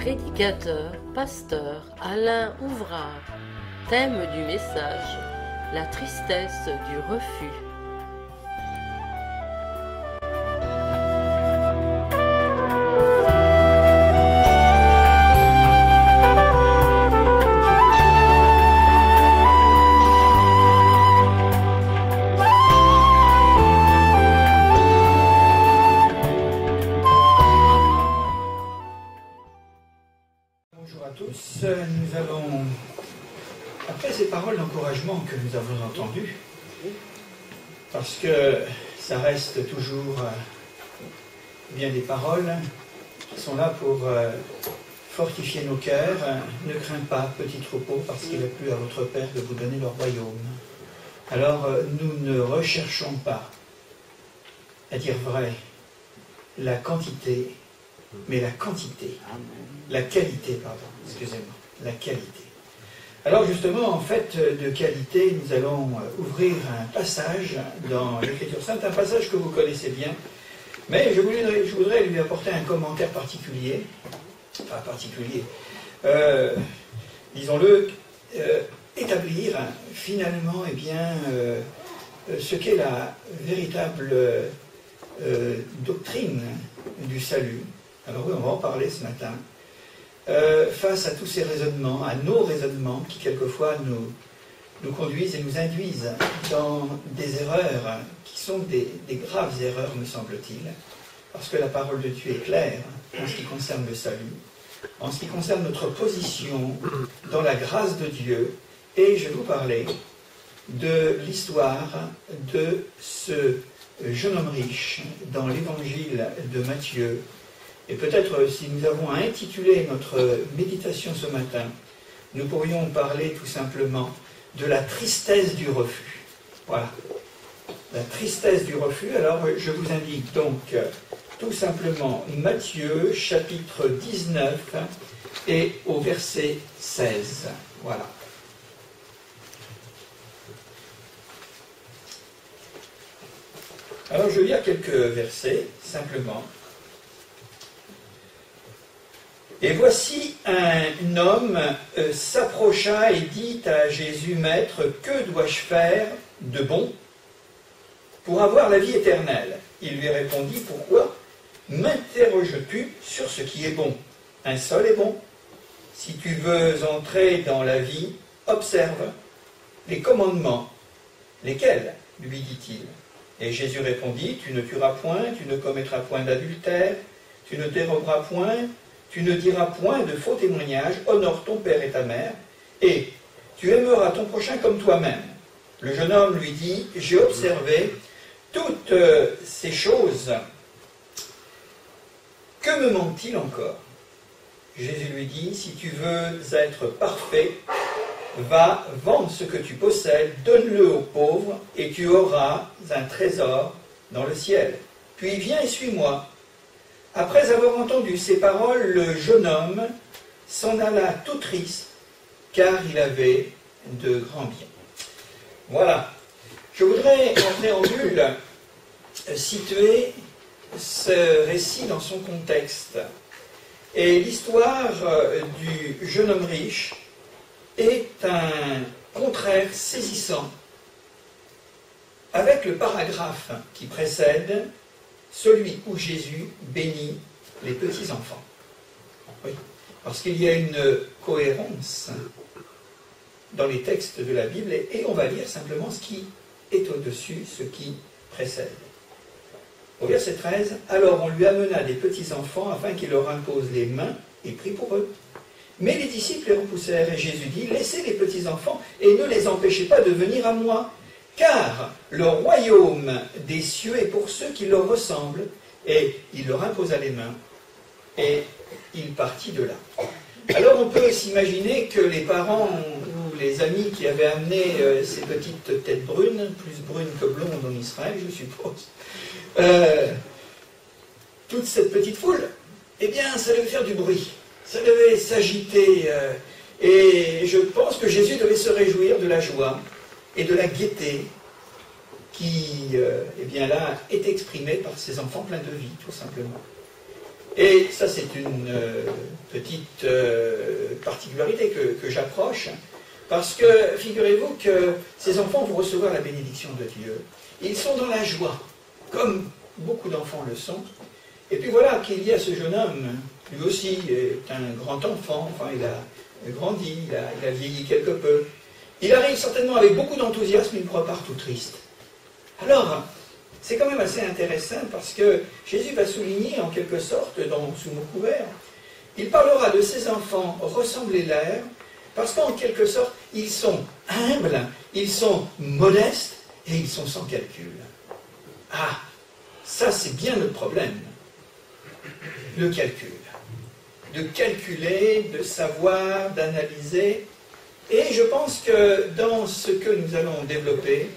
Prédicateur, pasteur Alain Ouvrard. Thème du message, la tristesse du refus. Nous allons, après ces paroles d'encouragement que nous avons entendues, parce que ça reste toujours bien des paroles qui sont là pour fortifier nos cœurs. Ne crains pas, petit troupeau, parce qu'il a plu à votre Père de vous donner le royaume. Alors, nous ne recherchons pas, à dire vrai, la quantité, mais la quantité. La qualité, pardon, excusez-moi, la qualité. Alors justement, en fait, de qualité, nous allons ouvrir un passage dans l'Écriture sainte, un passage que vous connaissez bien, mais je voudrais lui apporter un commentaire particulier, enfin particulier, disons-le, établir finalement, eh bien, ce qu'est la véritable doctrine du salut. Alors oui, on va en parler ce matin. Face à tous ces raisonnements, à nos raisonnements qui quelquefois nous conduisent et nous induisent dans des erreurs qui sont des graves erreurs, me semble-t-il, parce que la parole de Dieu est claire en ce qui concerne le salut, en ce qui concerne notre position dans la grâce de Dieu, et je vais vous parler de l'histoire de ce jeune homme riche dans l'évangile de Matthieu. Et peut-être, si nous avons à intituler notre méditation ce matin, nous pourrions parler tout simplement de la tristesse du refus. Voilà, la tristesse du refus. Alors, je vous indique donc tout simplement Matthieu, chapitre 19, et au verset 16. Voilà. Alors, je vais lire quelques versets, simplement. Et voici un homme s'approcha et dit à Jésus, « Maître, que dois-je faire de bon pour avoir la vie éternelle ?» Il lui répondit, « Pourquoi m'interroges-tu sur ce qui est bon? Un seul est bon. Si tu veux entrer dans la vie, observe les commandements. » Lesquels? Lui dit-il. Et Jésus répondit, « Tu ne tueras point, tu ne commettras point d'adultère, tu ne déroberas point, tu ne diras point de faux témoignages, honore ton père et ta mère, et tu aimeras ton prochain comme toi-même. » Le jeune homme lui dit, « J'ai observé toutes ces choses. Que me manque-t-il encore ?» Jésus lui dit, « Si tu veux être parfait, va, vends ce que tu possèdes, donne-le aux pauvres, et tu auras un trésor dans le ciel. Puis viens et suis-moi. » Après avoir entendu ces paroles, le jeune homme s'en alla tout triste, car il avait de grands biens. Voilà. Je voudrais, en préambule, situer ce récit dans son contexte. Et l'histoire du jeune homme riche est un contraire saisissant avec le paragraphe qui précède, celui où Jésus bénit les petits-enfants. Oui, parce qu'il y a une cohérence dans les textes de la Bible, et on va lire simplement ce qui est au-dessus, ce qui précède. Au verset 13, « Alors on lui amena des petits-enfants afin qu'il leur impose les mains et prie pour eux. Mais les disciples les repoussèrent, et Jésus dit, « Laissez les petits-enfants et ne les empêchez pas de venir à moi. Car le royaume des cieux est pour ceux qui leur ressemblent. » Et il leur imposa les mains, et il partit de là. Alors on peut s'imaginer que les parents ou les amis qui avaient amené ces petites têtes brunes, plus brunes que blondes en Israël, je suppose, toute cette petite foule, eh bien ça devait faire du bruit, ça devait s'agiter, et je pense que Jésus devait se réjouir de la joie et de la gaieté qui, eh bien là, est exprimée par ces enfants pleins de vie, tout simplement. Et ça, c'est une petite particularité que j'approche, parce que figurez-vous que ces enfants vont recevoir la bénédiction de Dieu. Ils sont dans la joie, comme beaucoup d'enfants le sont. Et puis voilà qu'il y a ce jeune homme, lui aussi est un grand enfant, enfin il a grandi, il a vieilli quelque peu. Il arrive certainement avec beaucoup d'enthousiasme, il ne repart tout triste. Alors, c'est quand même assez intéressant parce que Jésus va souligner en quelque sorte, sous mon couvert, il parlera de ses enfants ressemblez-leur, parce qu'en quelque sorte, ils sont humbles, ils sont modestes et ils sont sans calcul. Ah, ça c'est bien le problème, le calcul. De calculer, de savoir, d'analyser. Et je pense que dans ce que nous allons développer,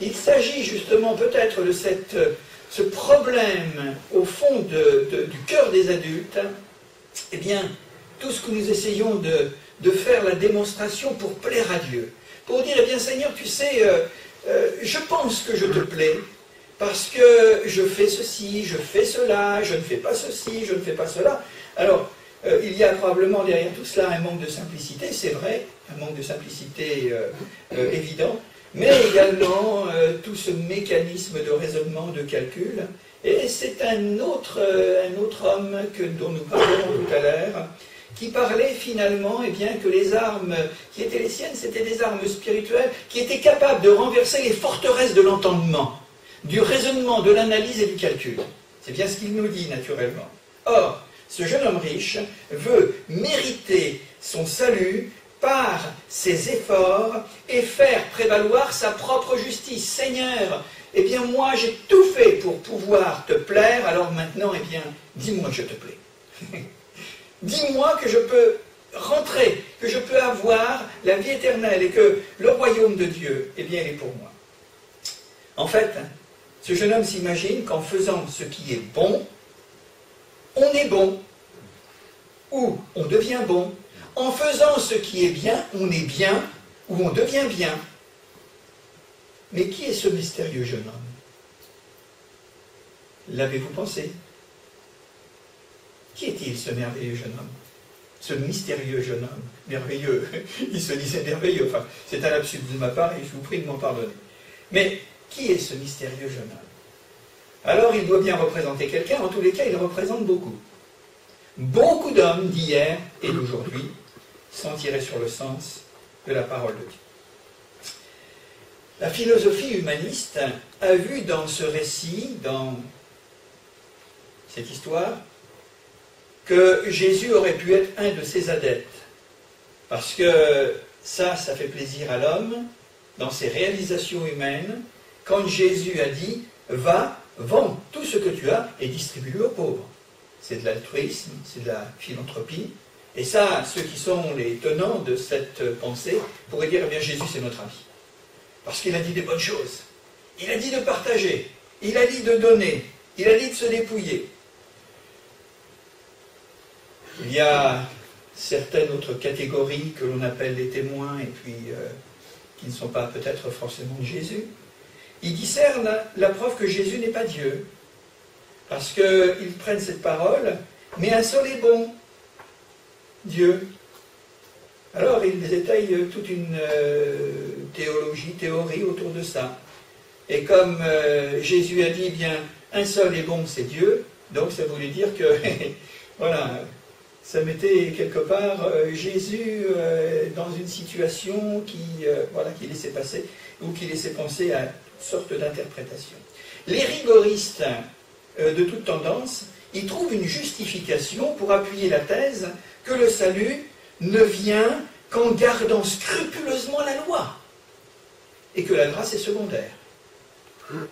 il s'agit justement peut-être de ce problème au fond du cœur des adultes. Eh bien, tout ce que nous essayons de faire la démonstration pour plaire à Dieu. Pour dire, eh bien Seigneur, tu sais, je pense que je te plais, parce que je fais ceci, je fais cela, je ne fais pas ceci, je ne fais pas cela. Alors, il y a probablement derrière tout cela un manque de simplicité, c'est vrai, un manque de simplicité évident, mais également tout ce mécanisme de raisonnement, de calcul. Et c'est un autre homme dont nous parlerons tout à l'heure, qui parlait finalement eh bien, que les armes qui étaient les siennes, c'était des armes spirituelles qui étaient capables de renverser les forteresses de l'entendement, du raisonnement, de l'analyse et du calcul. C'est bien ce qu'il nous dit naturellement. Or, ce jeune homme riche veut mériter son salut par ses efforts et faire prévaloir sa propre justice. Seigneur, eh bien moi j'ai tout fait pour pouvoir te plaire, alors maintenant, eh bien, dis-moi que je te plais. Dis-moi que je peux rentrer, que je peux avoir la vie éternelle et que le royaume de Dieu, eh bien, il est pour moi. En fait, ce jeune homme s'imagine qu'en faisant ce qui est bon, on est bon, ou on devient bon. En faisant ce qui est bien, on est bien, ou on devient bien. Mais qui est ce mystérieux jeune homme? L'avez-vous pensé? Qui est-il, ce merveilleux jeune homme? Ce mystérieux jeune homme, merveilleux, il se disait merveilleux, enfin, c'est un lapsus de ma part et je vous prie de m'en pardonner. Mais qui est ce mystérieux jeune homme? Alors il doit bien représenter quelqu'un, en tous les cas il représente beaucoup. Beaucoup d'hommes d'hier et d'aujourd'hui sont tirés sur le sens de la parole de Dieu. La philosophie humaniste a vu dans ce récit, dans cette histoire, que Jésus aurait pu être un de ses adeptes. Parce que ça fait plaisir à l'homme, dans ses réalisations humaines, quand Jésus a dit « Va, vends tout ce que tu as et distribue-le aux pauvres ». C'est de l'altruisme, c'est de la philanthropie. Et ça, ceux qui sont les tenants de cette pensée pourraient dire, eh bien Jésus c'est notre ami. Parce qu'il a dit des bonnes choses. Il a dit de partager. Il a dit de donner. Il a dit de se dépouiller. Il y a certaines autres catégories que l'on appelle les témoins et puis qui ne sont pas peut-être forcément de Jésus. Ils discernent la preuve que Jésus n'est pas Dieu. Parce qu'ils prennent cette parole, mais un seul est bon, Dieu. Alors ils étayent toute une théorie autour de ça. Et comme Jésus a dit, bien, un seul est bon, c'est Dieu, donc ça voulait dire que, voilà, ça mettait quelque part Jésus dans une situation qui laissait passer, ou qui laissait penser à une sorte d'interprétation. Les rigoristes de toute tendance, ils trouvent une justification pour appuyer la thèse que le salut ne vient qu'en gardant scrupuleusement la loi et que la grâce est secondaire.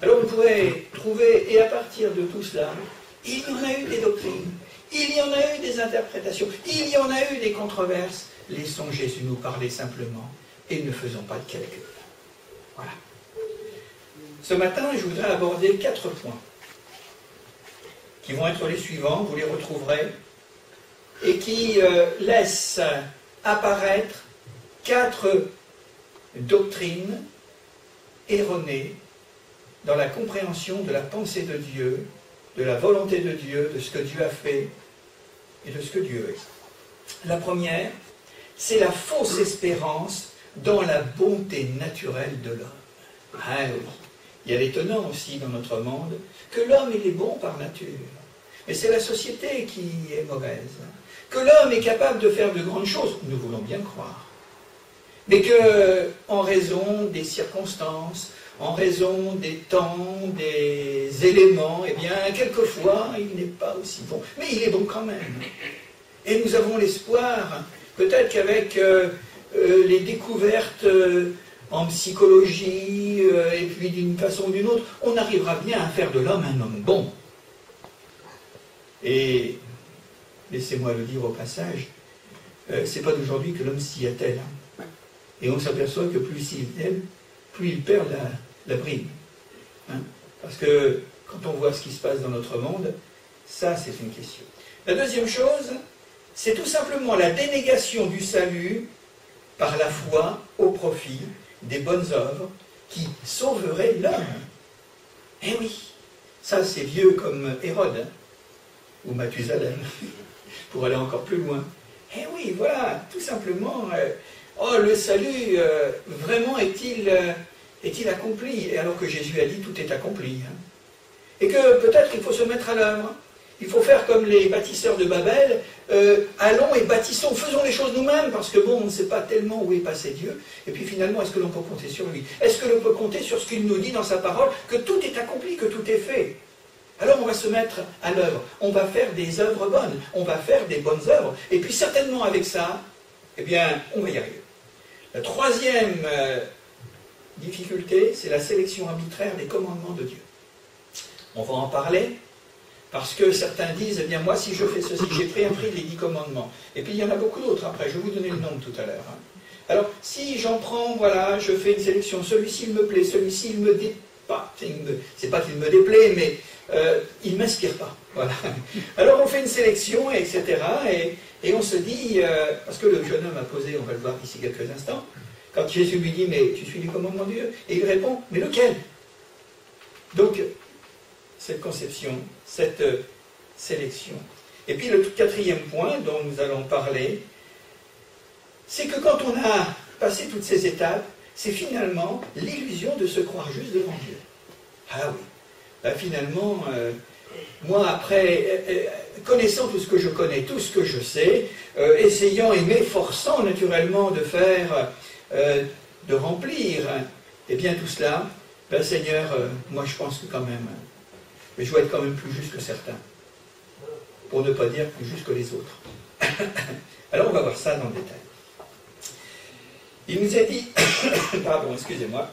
Alors on pourrait trouver, et à partir de tout cela, il y en a eu des doctrines, il y en a eu des interprétations, il y en a eu des controverses. Laissons Jésus nous parler simplement et ne faisons pas de calcul. Voilà. Ce matin, je voudrais aborder 4 points qui vont être les suivants, vous les retrouverez, et qui laissent apparaître 4 doctrines erronées dans la compréhension de la pensée de Dieu de la volonté de Dieu, de ce que Dieu a fait et de ce que Dieu est. La première, c'est la fausse espérance dans la bonté naturelle de l'homme. Ah oui, il y a l'étonnant aussi dans notre monde que l'homme il est bon par nature. Mais c'est la société qui est mauvaise. Que l'homme est capable de faire de grandes choses, nous voulons bien croire. Mais que, en raison des circonstances, en raison des temps, des éléments, eh bien, quelquefois, il n'est pas aussi bon. Mais il est bon quand même. Et nous avons l'espoir, peut-être qu'avec les découvertes en psychologie, et puis d'une façon ou d'une autre, on arrivera bien à faire de l'homme un homme bon. Et, laissez-moi le dire au passage, c'est pas d'aujourd'hui que l'homme s'y attelle. Hein. Et on s'aperçoit que plus il s'y attelle, plus il perd la bride. Hein. Parce que quand on voit ce qui se passe dans notre monde, ça c'est une question. La deuxième chose, c'est tout simplement la dénégation du salut par la foi au profit des bonnes œuvres qui sauveraient l'homme. Eh oui, ça c'est vieux comme Hérode, hein, ou Mathusalem, pour aller encore plus loin. Eh oui, voilà, tout simplement, oh le salut, vraiment est-il accompli? Et alors que Jésus a dit tout est accompli. Hein. Et que peut-être il faut se mettre à l'œuvre. Il faut faire comme les bâtisseurs de Babel, allons et bâtissons, faisons les choses nous-mêmes, parce que bon, on ne sait pas tellement où est passé Dieu, et puis finalement, est-ce que l'on peut compter sur lui? Est-ce que l'on peut compter sur ce qu'il nous dit dans sa parole, que tout est accompli, que tout est fait? Alors on va se mettre à l'œuvre, on va faire des œuvres bonnes, on va faire des bonnes œuvres, et puis certainement avec ça, eh bien, on va y arriver. La troisième difficulté, c'est la sélection arbitraire des commandements de Dieu. On va en parler, parce que certains disent, eh bien moi si je fais ceci, j'ai pris un prix des 10 commandements. Et puis il y en a beaucoup d'autres après, je vais vous donner le nombre tout à l'heure. Hein. Alors si j'en prends, voilà, je fais une sélection, celui-ci il me plaît, celui-ci il me déplaît, c'est pas qu'il me déplaît, mais il ne m'inspire pas. Voilà. Alors on fait une sélection, etc. Et on se dit, parce que le jeune homme a posé, on va le voir ici quelques instants, quand Jésus lui dit, mais tu suis les commandements de Dieu? Et il répond, mais lequel? Donc, cette conception, cette sélection. Et puis le quatrième point dont nous allons parler, c'est que quand on a passé toutes ces étapes, c'est finalement l'illusion de se croire juste devant Dieu. Ah oui, ben finalement, moi après, connaissant tout ce que je connais, tout ce que je sais, essayant et m'efforçant naturellement de faire, de remplir, eh bien tout cela, ben Seigneur, moi je pense que quand même, mais je dois être quand même plus juste que certains, pour ne pas dire plus juste que les autres. Alors on va voir ça dans le détail. Il nous a dit, pardon, excusez-moi,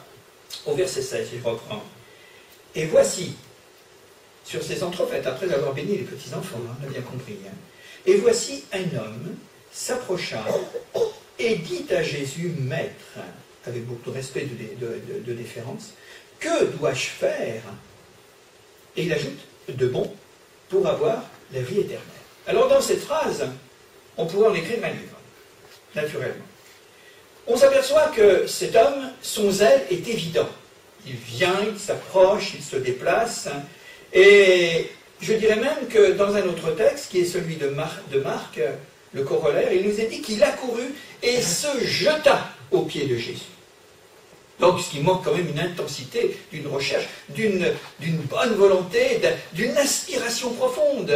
au verset 16, je reprends. Et voici, sur ces entrefaites, après avoir béni les petits-enfants, hein, on a bien compris, hein, et voici un homme s'approcha et dit à Jésus, Maître, avec beaucoup de respect, de déférence, que dois-je faire? Et il ajoute, de bon, pour avoir la vie éternelle. Alors dans cette phrase, on pourrait en écrire un livre, naturellement. On s'aperçoit que cet homme, son zèle est évident. Il vient, il s'approche, il se déplace, et je dirais même que dans un autre texte, qui est celui de Marc, le corollaire, il nous est dit qu'il accourut et se jeta aux pieds de Jésus. Donc, ce qui manque quand même une intensité, d'une recherche, d'une bonne volonté, d'une aspiration profonde.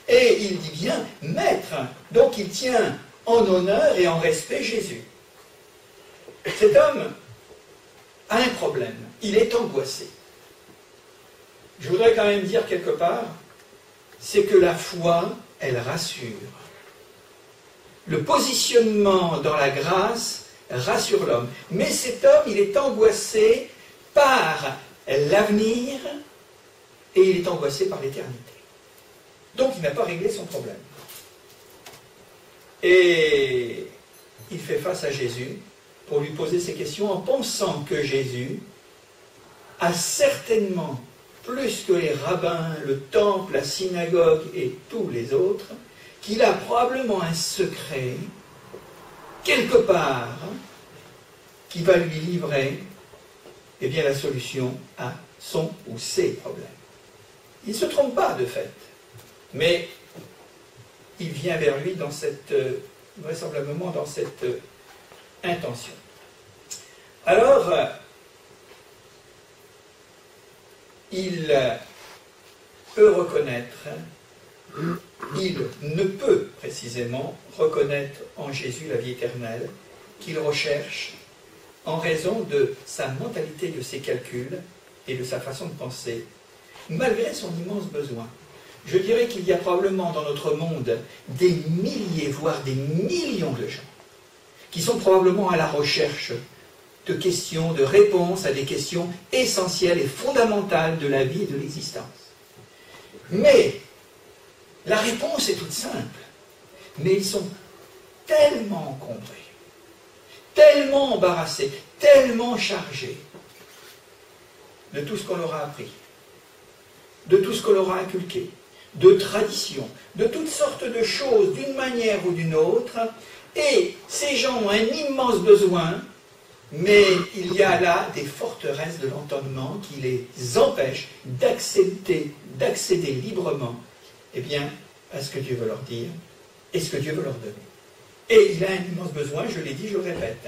Et il dit bien, Maître. Donc, il tient en honneur et en respect Jésus. Cet homme a un problème. Il est angoissé. Je voudrais quand même dire quelque part, c'est que la foi, elle rassure. Le positionnement dans la grâce rassure l'homme. Mais cet homme, il est angoissé par l'avenir et il est angoissé par l'éternité. Donc il n'a pas réglé son problème. Et il fait face à Jésus pour lui poser ces questions en pensant que Jésus a certainement, plus que les rabbins, le temple, la synagogue et tous les autres, qu'il a probablement un secret quelque part, qui va lui livrer, eh bien, la solution à son ou ses problèmes. Il ne se trompe pas de fait, mais il vient vers lui dans cette, vraisemblablement dans cette intention. Alors, il peut reconnaître, il ne peut précisément reconnaître en Jésus la vie éternelle qu'il recherche en raison de sa mentalité, de ses calculs et de sa façon de penser, malgré son immense besoin. Je dirais qu'il y a probablement dans notre monde des milliers, voire des millions de gens qui sont probablement à la recherche de questions, de réponses à des questions essentielles et fondamentales de la vie et de l'existence. Mais la réponse est toute simple, mais ils sont tellement encombrés, tellement embarrassés, tellement chargés de tout ce qu'on leur a appris, de tout ce qu'on leur a inculqué, de traditions, de toutes sortes de choses, d'une manière ou d'une autre, et ces gens ont un immense besoin, mais il y a là des forteresses de l'entendement qui les empêchent d'accéder librement, eh bien, à ce que Dieu veut leur dire et ce que Dieu veut leur donner. Et il a un immense besoin, je l'ai dit, je le répète,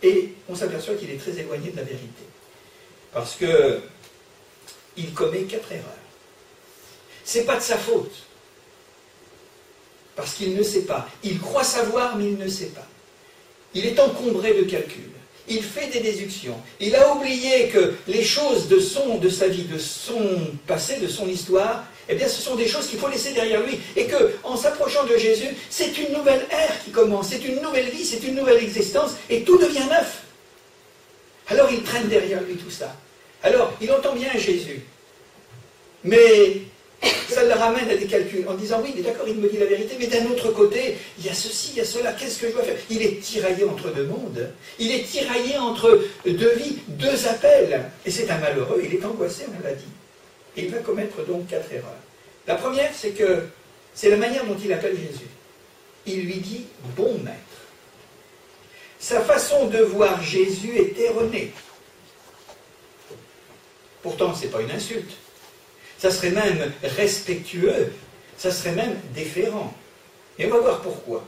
et on s'aperçoit qu'il est très éloigné de la vérité, parce que il commet 4 erreurs. C'est pas de sa faute, parce qu'il ne sait pas. Il croit savoir, mais il ne sait pas. Il est encombré de calculs. Il fait des déductions. Il a oublié que les choses de sa vie, de son passé, de son histoire, eh bien, ce sont des choses qu'il faut laisser derrière lui. Et qu'en s'approchant de Jésus, c'est une nouvelle ère qui commence, c'est une nouvelle vie, c'est une nouvelle existence, et tout devient neuf. Alors il traîne derrière lui tout ça. Alors, il entend bien Jésus, mais ça le ramène à des calculs, en disant, oui, il est d'accord, il me dit la vérité, mais d'un autre côté, il y a ceci, il y a cela, qu'est-ce que je dois faire? Il est tiraillé entre deux mondes, il est tiraillé entre deux vies, deux appels, et c'est un malheureux, il est angoissé, on l'a dit. Et il va commettre donc 4 erreurs. La première, c'est que c'est la manière dont il appelle Jésus. Il lui dit « bon maître ». Sa façon de voir Jésus est erronée. Pourtant, ce n'est pas une insulte. Ça serait même respectueux, ça serait même déférent. Et on va voir pourquoi.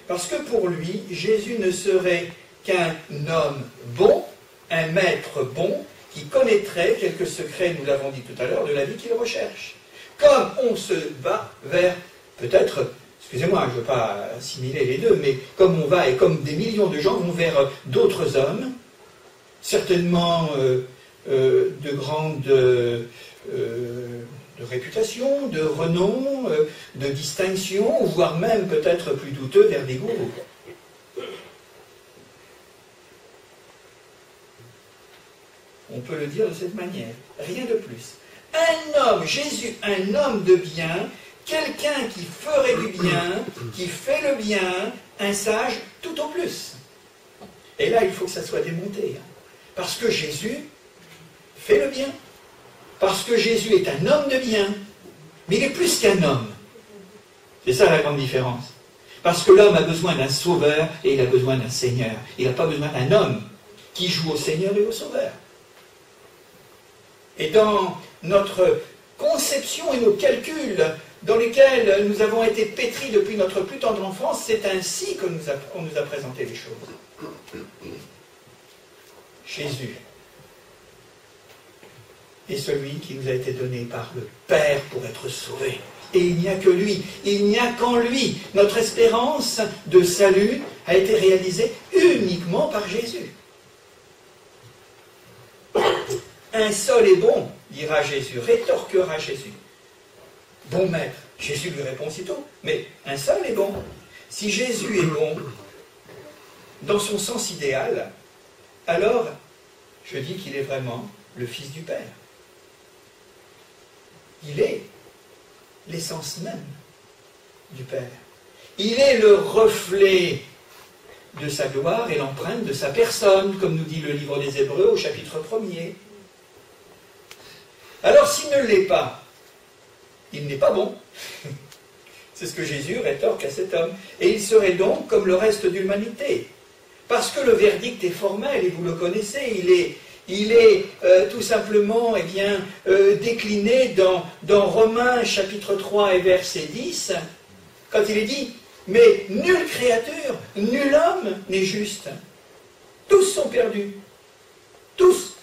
Parce que pour lui, Jésus ne serait qu'un homme bon, un maître bon, qui connaîtrait quelques secrets, nous l'avons dit tout à l'heure, de la vie qu'il recherche. Comme on se va vers, peut-être, excusez-moi, je ne veux pas assimiler les deux, mais comme on va, et comme des millions de gens vont vers d'autres hommes, certainement de grande de réputation, de renom, de distinction, voire même peut-être plus douteux vers des gourous. On peut le dire de cette manière, rien de plus. Un homme, Jésus, un homme de bien, quelqu'un qui ferait du bien, qui fait le bien, un sage tout au plus. Et là, il faut que ça soit démonté. Parce que Jésus fait le bien. Parce que Jésus est un homme de bien. Mais il est plus qu'un homme. C'est ça la grande différence. Parce que l'homme a besoin d'un sauveur et il a besoin d'un seigneur. Il n'a pas besoin d'un homme qui joue au seigneur et au sauveur. Et dans notre conception et nos calculs dans lesquels nous avons été pétris depuis notre plus tendre enfance, c'est ainsi qu'on nous a présenté les choses. Jésus est celui qui nous a été donné par le Père pour être sauvé. Et il n'y a que lui, il n'y a qu'en lui. Notre espérance de salut a été réalisée uniquement par Jésus. Un seul est bon, dira Jésus, rétorquera Jésus. Bon maître, Jésus lui répond aussitôt, mais un seul est bon. Si Jésus est bon, dans son sens idéal, alors je dis qu'il est vraiment le Fils du Père. Il est l'essence même du Père. Il est le reflet de sa gloire et l'empreinte de sa personne, comme nous dit le livre des Hébreux au chapitre 1er. Alors s'il ne l'est pas, il n'est pas bon. C'est ce que Jésus rétorque à cet homme. Et il serait donc comme le reste de l'humanité. Parce que le verdict est formel, et vous le connaissez, il est tout simplement décliné dans Romains chapitre 3 et verset 10, quand il est dit « Mais nulle créature, nul homme n'est juste. Tous sont perdus. Tous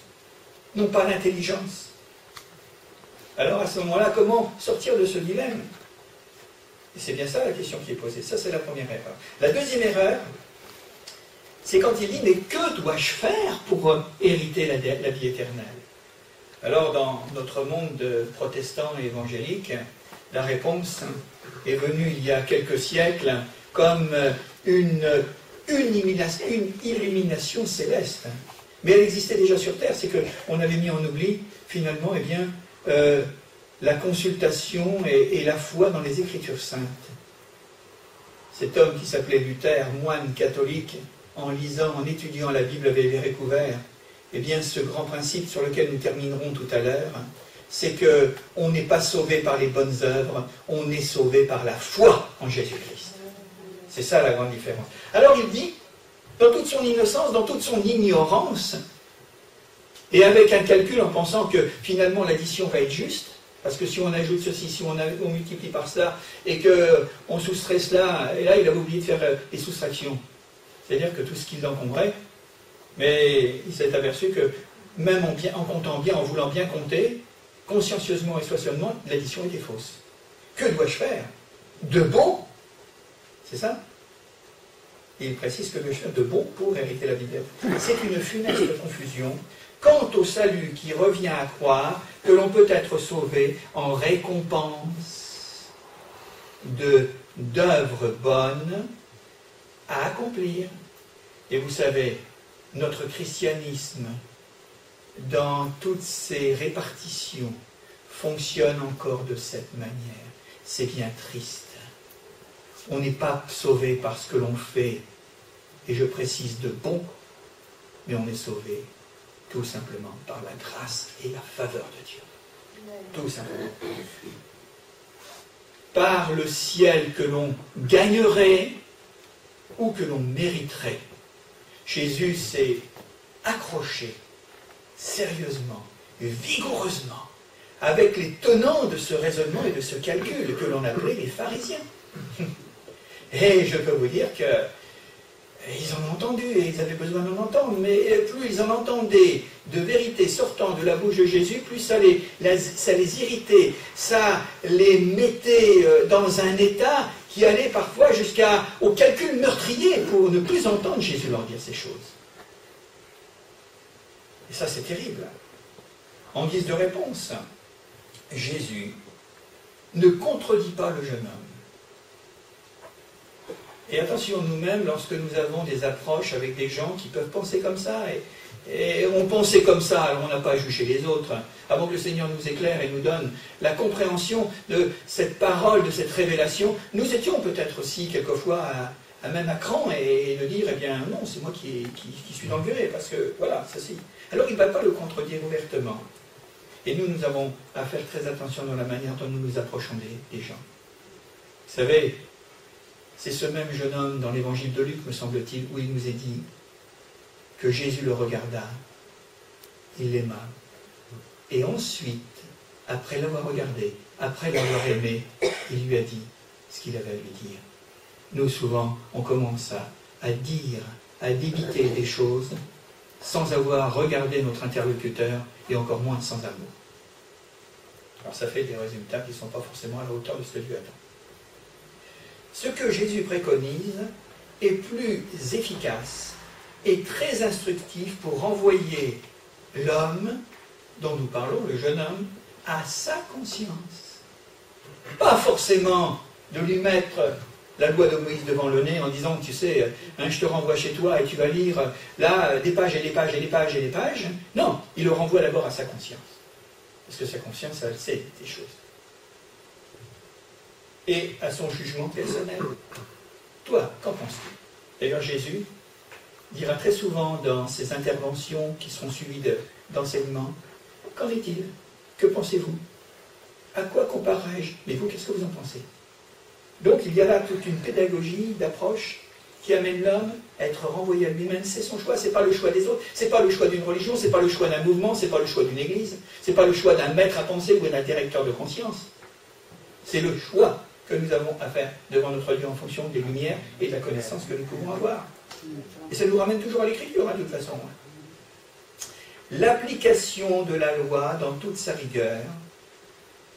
n'ont pas l'intelligence. » Alors à ce moment-là, comment sortir de ce dilemme? Et c'est bien ça la question qui est posée. Ça, c'est la première erreur. La deuxième erreur, c'est quand il dit « Mais que dois-je faire pour hériter la vie éternelle ?» Alors, dans notre monde protestant et évangélique, la réponse est venue il y a quelques siècles comme une illumination céleste. Mais elle existait déjà sur Terre, c'est qu'on avait mis en oubli, finalement, la consultation et la foi dans les Écritures saintes. Cet homme qui s'appelait Luther, moine catholique, en étudiant la Bible, avait découvert ce grand principe sur lequel nous terminerons tout à l'heure, c'est qu'on n'est pas sauvé par les bonnes œuvres, on est sauvé par la foi en Jésus-Christ. C'est ça la grande différence. Alors il dit, dans toute son innocence, dans toute son ignorance, et avec un calcul en pensant que finalement l'addition va être juste, parce que si on ajoute ceci, si on multiplie par cela, et qu'on soustrait cela, et là il avait oublié de faire les soustractions. C'est-à-dire que tout ce qu'il encombrait, mais il s'est aperçu que même en comptant bien, en voulant bien compter, consciencieusement et soigneusement, l'addition était fausse. Que dois-je faire? De bon? C'est ça? Et il précise que je fais de bon pour hériter la vie éternelle. C'est une funeste confusion quant au salut qui revient à croire que l'on peut être sauvé en récompense d'œuvres bonnes à accomplir. Et vous savez, notre christianisme, dans toutes ses répartitions, fonctionne encore de cette manière. C'est bien triste. On n'est pas sauvé par ce que l'on fait, et je précise de bon, mais on est sauvé tout simplement par la grâce et la faveur de Dieu. Tout simplement. Par le ciel que l'on gagnerait ou que l'on mériterait. Jésus s'est accroché sérieusement, vigoureusement, avec les tenants de ce raisonnement et de ce calcul que l'on appelait les pharisiens. Et je peux vous dire que ils en ont entendu, et ils avaient besoin d'en entendre, mais plus ils en entendaient de vérités sortant de la bouche de Jésus, plus ça les irritait, ça les mettait dans un état qui allait parfois jusqu'au calcul meurtrier pour ne plus entendre Jésus leur dire ces choses. Et ça, c'est terrible. En guise de réponse, Jésus ne contredit pas le jeune homme. Et attention, nous-mêmes, lorsque nous avons des approches avec des gens qui peuvent penser comme ça, et on pensait comme ça, alors on n'a pas à juger les autres, avant que le Seigneur nous éclaire et nous donne la compréhension de cette parole, de cette révélation, nous étions peut-être aussi quelquefois même à cran et de dire, eh bien non, c'est moi qui suis dans le viré, parce que voilà, ça c'est... Alors il ne va pas le contredire ouvertement. Et nous avons à faire très attention dans la manière dont nous nous approchons des gens. Vous savez, c'est ce même jeune homme dans l'évangile de Luc, me semble-t-il, où il nous est dit que Jésus le regarda, il l'aima. Et ensuite, après l'avoir regardé, après l'avoir aimé, il lui a dit ce qu'il avait à lui dire. Nous, souvent, on commence à dire, à débiter des choses sans avoir regardé notre interlocuteur et encore moins sans amour. Alors ça fait des résultats qui ne sont pas forcément à la hauteur de ce que Dieu attend. Ce que Jésus préconise est plus efficace et très instructif pour renvoyer l'homme dont nous parlons, le jeune homme, à sa conscience. Pas forcément de lui mettre la loi de Moïse devant le nez en disant, tu sais, je te renvoie chez toi et tu vas lire là des pages et des pages et des pages et des pages. Non, il le renvoie d'abord à sa conscience. Parce que sa conscience, elle sait des choses. Et à son jugement personnel. Toi, qu'en penses-tu? D'ailleurs, Jésus dira très souvent dans ses interventions qui seront suivies d'enseignements, qu'en est-il? Que pensez-vous? À quoi comparerai-je? Mais vous, qu'est-ce que vous en pensez? Donc, il y a là toute une pédagogie d'approche qui amène l'homme à être renvoyé à lui-même. C'est son choix, ce n'est pas le choix des autres, ce n'est pas le choix d'une religion, ce n'est pas le choix d'un mouvement, ce n'est pas le choix d'une église, ce n'est pas le choix d'un maître à penser ou d'un directeur de conscience. C'est le choix que nous avons à faire devant notre Dieu en fonction des lumières et de la connaissance que nous pouvons avoir. Et ça nous ramène toujours à l'écriture, de toute façon. L'application de la loi dans toute sa rigueur,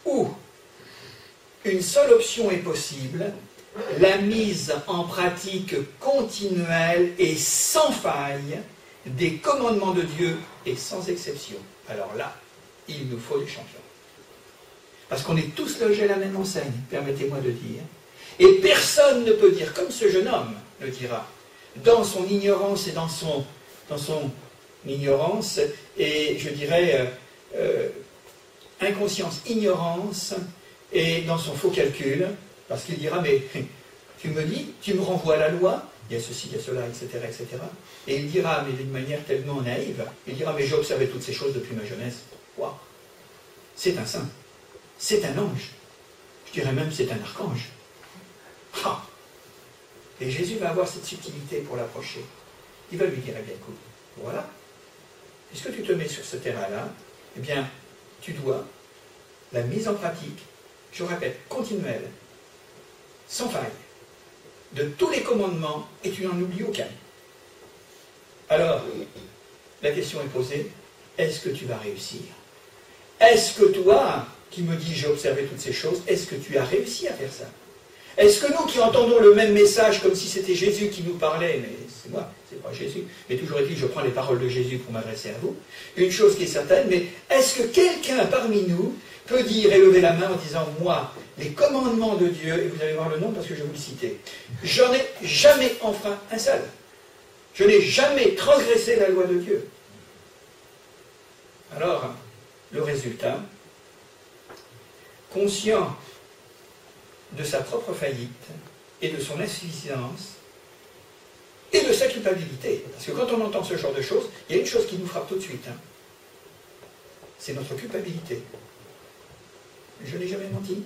où une seule option est possible, la mise en pratique continuelle et sans faille des commandements de Dieu et sans exception. Alors là, il nous faut des champions. Parce qu'on est tous logés à la même enseigne, permettez-moi de dire. Et personne ne peut dire, comme ce jeune homme le dira, dans son ignorance et dans son ignorance, et je dirais inconscience, ignorance, et dans son faux calcul, parce qu'il dira, mais tu me dis, tu me renvoies à la loi, il y a ceci, il y a cela, etc., etc. Et il dira, mais d'une manière tellement naïve, il dira, mais j'ai observé toutes ces choses depuis ma jeunesse. Waouh, c'est un saint, c'est un ange, je dirais même c'est un archange. Ah. Et Jésus va avoir cette subtilité pour l'approcher. Il va lui dire, eh bien écoute, voilà, puisque tu te mets sur ce terrain-là, eh bien, tu dois la mise en pratique, je répète, continuelle, sans faille, de tous les commandements, et tu n'en oublies aucun. Alors, la question est posée, est-ce que tu vas réussir? Est-ce que toi, qui me dis j'ai observé toutes ces choses, est-ce que tu as réussi à faire ça? Est-ce que nous qui entendons le même message comme si c'était Jésus qui nous parlait, mais c'est moi, c'est pas Jésus, mais toujours est-il, je prends les paroles de Jésus pour m'adresser à vous, une chose qui est certaine, mais est-ce que quelqu'un parmi nous peut dire et lever la main en disant, moi, les commandements de Dieu, et vous allez voir le nom parce que je vais vous le citer, j'en ai jamais enfreint un seul. Je n'ai jamais transgressé la loi de Dieu. Alors, le résultat, conscient de sa propre faillite et de son insuffisance et de sa culpabilité. Parce que quand on entend ce genre de choses, il y a une chose qui nous frappe tout de suite. C'est notre culpabilité. Je n'ai jamais menti.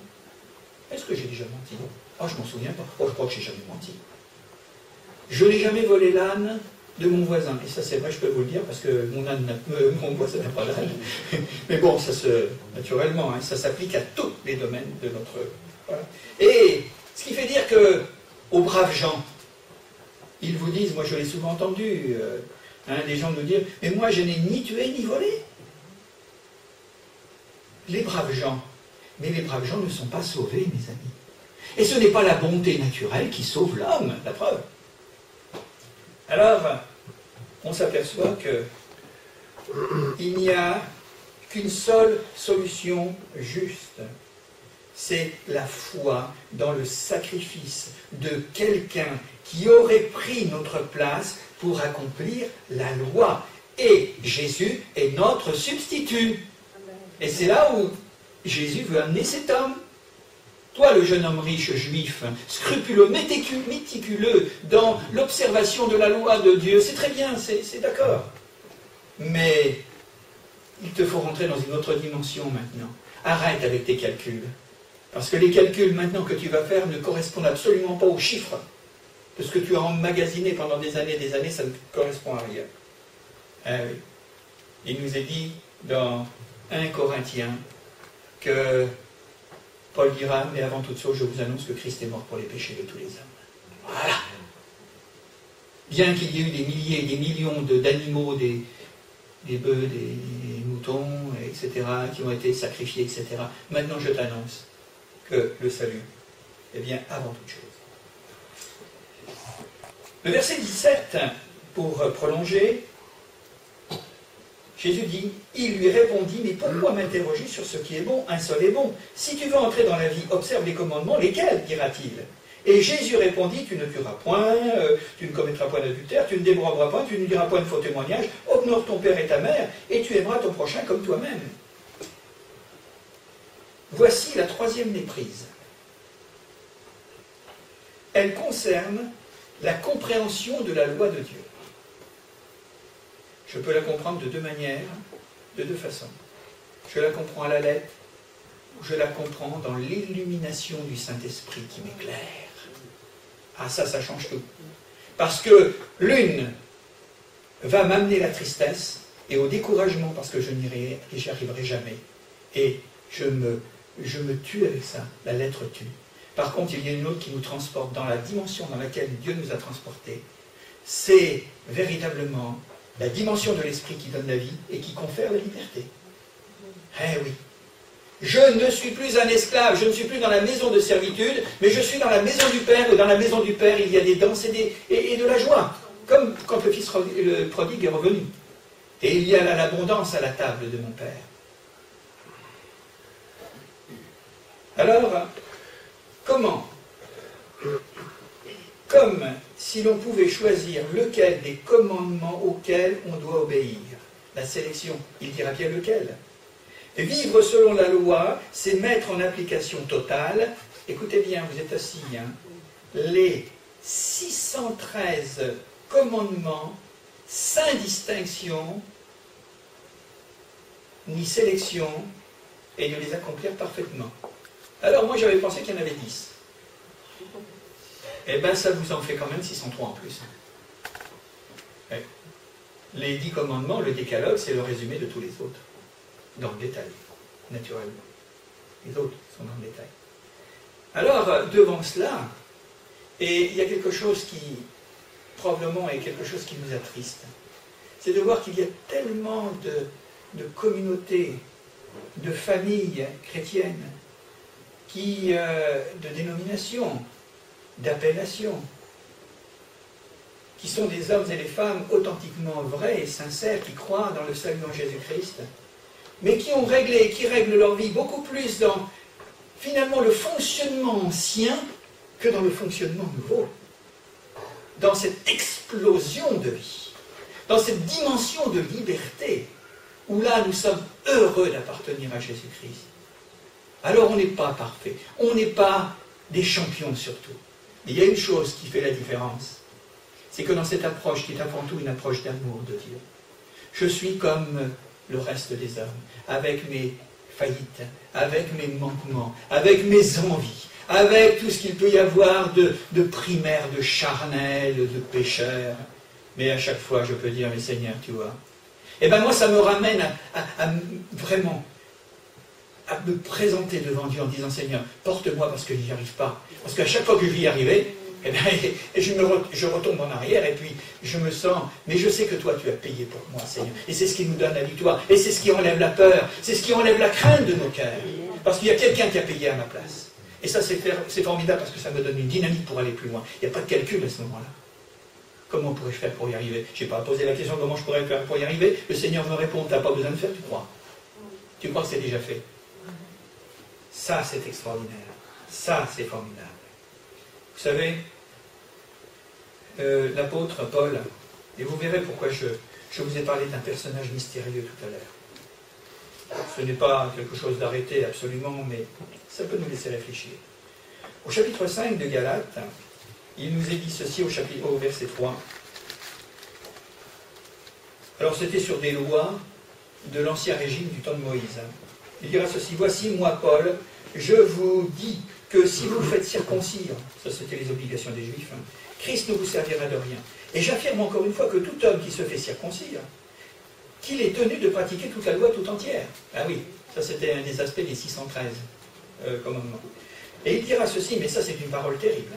Est-ce que j'ai déjà menti? Oh, je m'en souviens pas. Oh, je crois que j'ai jamais menti. Je n'ai jamais volé l'âne de mon voisin. Et ça, c'est vrai, je peux vous le dire, parce que mon voisin n'a pas d'âne. Mais bon, ça se, naturellement, ça s'applique à tous les domaines de notre... Voilà. Et ce qui fait dire que, aux braves gens, ils vous disent, moi je l'ai souvent entendu, des gens nous dire, mais moi je n'ai ni tué ni volé. Les braves gens. Mais les braves gens ne sont pas sauvés, mes amis. Et ce n'est pas la bonté naturelle qui sauve l'homme, la preuve. Alors, on s'aperçoit qu'il n'y a qu'une seule solution juste. C'est la foi dans le sacrifice de quelqu'un qui aurait pris notre place pour accomplir la loi. Et Jésus est notre substitut. Et c'est là où Jésus veut amener cet homme. Toi, le jeune homme riche juif, scrupuleux, méticuleux dans l'observation de la loi de Dieu, c'est très bien, c'est d'accord. Mais il te faut rentrer dans une autre dimension maintenant. Arrête avec tes calculs. Parce que les calculs maintenant que tu vas faire ne correspondent absolument pas aux chiffres. De ce que tu as emmagasiné pendant des années, ça ne correspond à rien. Ah oui. Il nous est dit dans 1 Corinthiens que Paul dira, mais avant toute chose, je vous annonce que Christ est mort pour les péchés de tous les hommes. Voilà. Bien qu'il y ait eu des milliers et des millions d'animaux, des bœufs, des moutons, etc., qui ont été sacrifiés, etc., maintenant je t'annonce que le salut est bien avant toute chose. Le verset 17, pour prolonger, Jésus dit, il lui répondit, mais pourquoi m'interroger sur ce qui est bon? Un seul est bon. Si tu veux entrer dans la vie, observe les commandements, lesquels, dira-t-il? Et Jésus répondit, tu ne tueras point, tu ne commettras point d'adultère, tu ne déroberas point, tu ne diras point de faux témoignage, honore ton père et ta mère, et tu aimeras ton prochain comme toi-même. Voici la troisième méprise. Elle concerne la compréhension de la loi de Dieu. Je peux la comprendre de deux manières, de deux façons. Je la comprends à la lettre, ou je la comprends dans l'illumination du Saint-Esprit qui m'éclaire. Ah ça change tout. Parce que l'une va m'amener la tristesse et au découragement, parce que j'y arriverai jamais. Et je me tue avec ça, la lettre tue. Par contre, il y a une autre qui nous transporte dans la dimension dans laquelle Dieu nous a transportés. C'est véritablement la dimension de l'esprit qui donne la vie et qui confère la liberté. Eh oui. Je ne suis plus un esclave, je ne suis plus dans la maison de servitude, mais je suis dans la maison du Père, et dans la maison du Père, il y a des danses et de la joie, comme quand le fils prodigue est revenu. Et il y a l'abondance à la table de mon Père. Alors, comment? Comme si l'on pouvait choisir lequel des commandements auxquels on doit obéir. La sélection, il dira bien lequel. Vivre selon la loi, c'est mettre en application totale, écoutez bien, vous êtes assis, hein, les 613 commandements, sans distinction, ni sélection, et de les accomplir parfaitement. Alors moi j'avais pensé qu'il y en avait 10. Eh bien ça vous en fait quand même 603 en plus. Ouais. Les 10 commandements, le décalogue, c'est le résumé de tous les autres. Dans le détail, naturellement. Les autres sont dans le détail. Alors, devant cela, et il y a quelque chose qui, probablement, est quelque chose qui nous attriste. C'est de voir qu'il y a tellement de communautés, de familles chrétiennes, de dénominations, d'appellations, qui sont des hommes et des femmes authentiquement vrais et sincères, qui croient dans le salut en Jésus-Christ, mais qui règlent leur vie beaucoup plus dans, finalement, le fonctionnement ancien que dans le fonctionnement nouveau. Dans cette explosion de vie, dans cette dimension de liberté, où là, nous sommes heureux d'appartenir à Jésus-Christ. Alors, on n'est pas parfait, on n'est pas des champions surtout. Mais il y a une chose qui fait la différence, c'est que dans cette approche, qui est avant tout une approche d'amour de Dieu, je suis comme le reste des hommes, avec mes faillites, avec mes manquements, avec mes envies, avec tout ce qu'il peut y avoir de primaire, de charnel, de pécheur. Mais à chaque fois, je peux dire, mais Seigneur, tu vois. Et bien moi, ça me ramène à vraiment à me présenter devant Dieu en disant, Seigneur, porte-moi parce que je n'y arrive pas. Parce qu'à chaque fois que je vais y arriver, eh bien, je retombe en arrière et puis je me sens, mais je sais que toi tu as payé pour moi, Seigneur. Et c'est ce qui nous donne la victoire. Et c'est ce qui enlève la peur. C'est ce qui enlève la crainte de nos cœurs. Parce qu'il y a quelqu'un qui a payé à ma place. Et ça c'est formidable parce que ça me donne une dynamique pour aller plus loin. Il n'y a pas de calcul à ce moment-là. Comment pourrais-je faire pour y arriver? Je n'ai pas posé la question comment je pourrais faire pour y arriver. Le Seigneur me répond, tu n'as pas besoin de faire, tu crois. Tu crois que c'est déjà fait. Ça c'est extraordinaire. Ça c'est formidable. Vous savez, l'apôtre Paul, et vous verrez pourquoi je vous ai parlé d'un personnage mystérieux tout à l'heure. Ce n'est pas quelque chose d'arrêté absolument, mais ça peut nous laisser réfléchir. Au chapitre 5 de Galates, il nous est dit ceci au verset 3. Alors c'était sur des lois de l'ancien régime du temps de Moïse. Il dira ceci, voici moi Paul, je vous dis que si vous faites circoncire, ça c'était les obligations des Juifs, Christ ne vous servira de rien. Et j'affirme encore une fois que tout homme qui se fait circoncire, qu'il est tenu de pratiquer toute la loi tout entière. Ah oui, ça c'était un des aspects des 613 commandements. Et il dira ceci, mais ça c'est une parole terrible,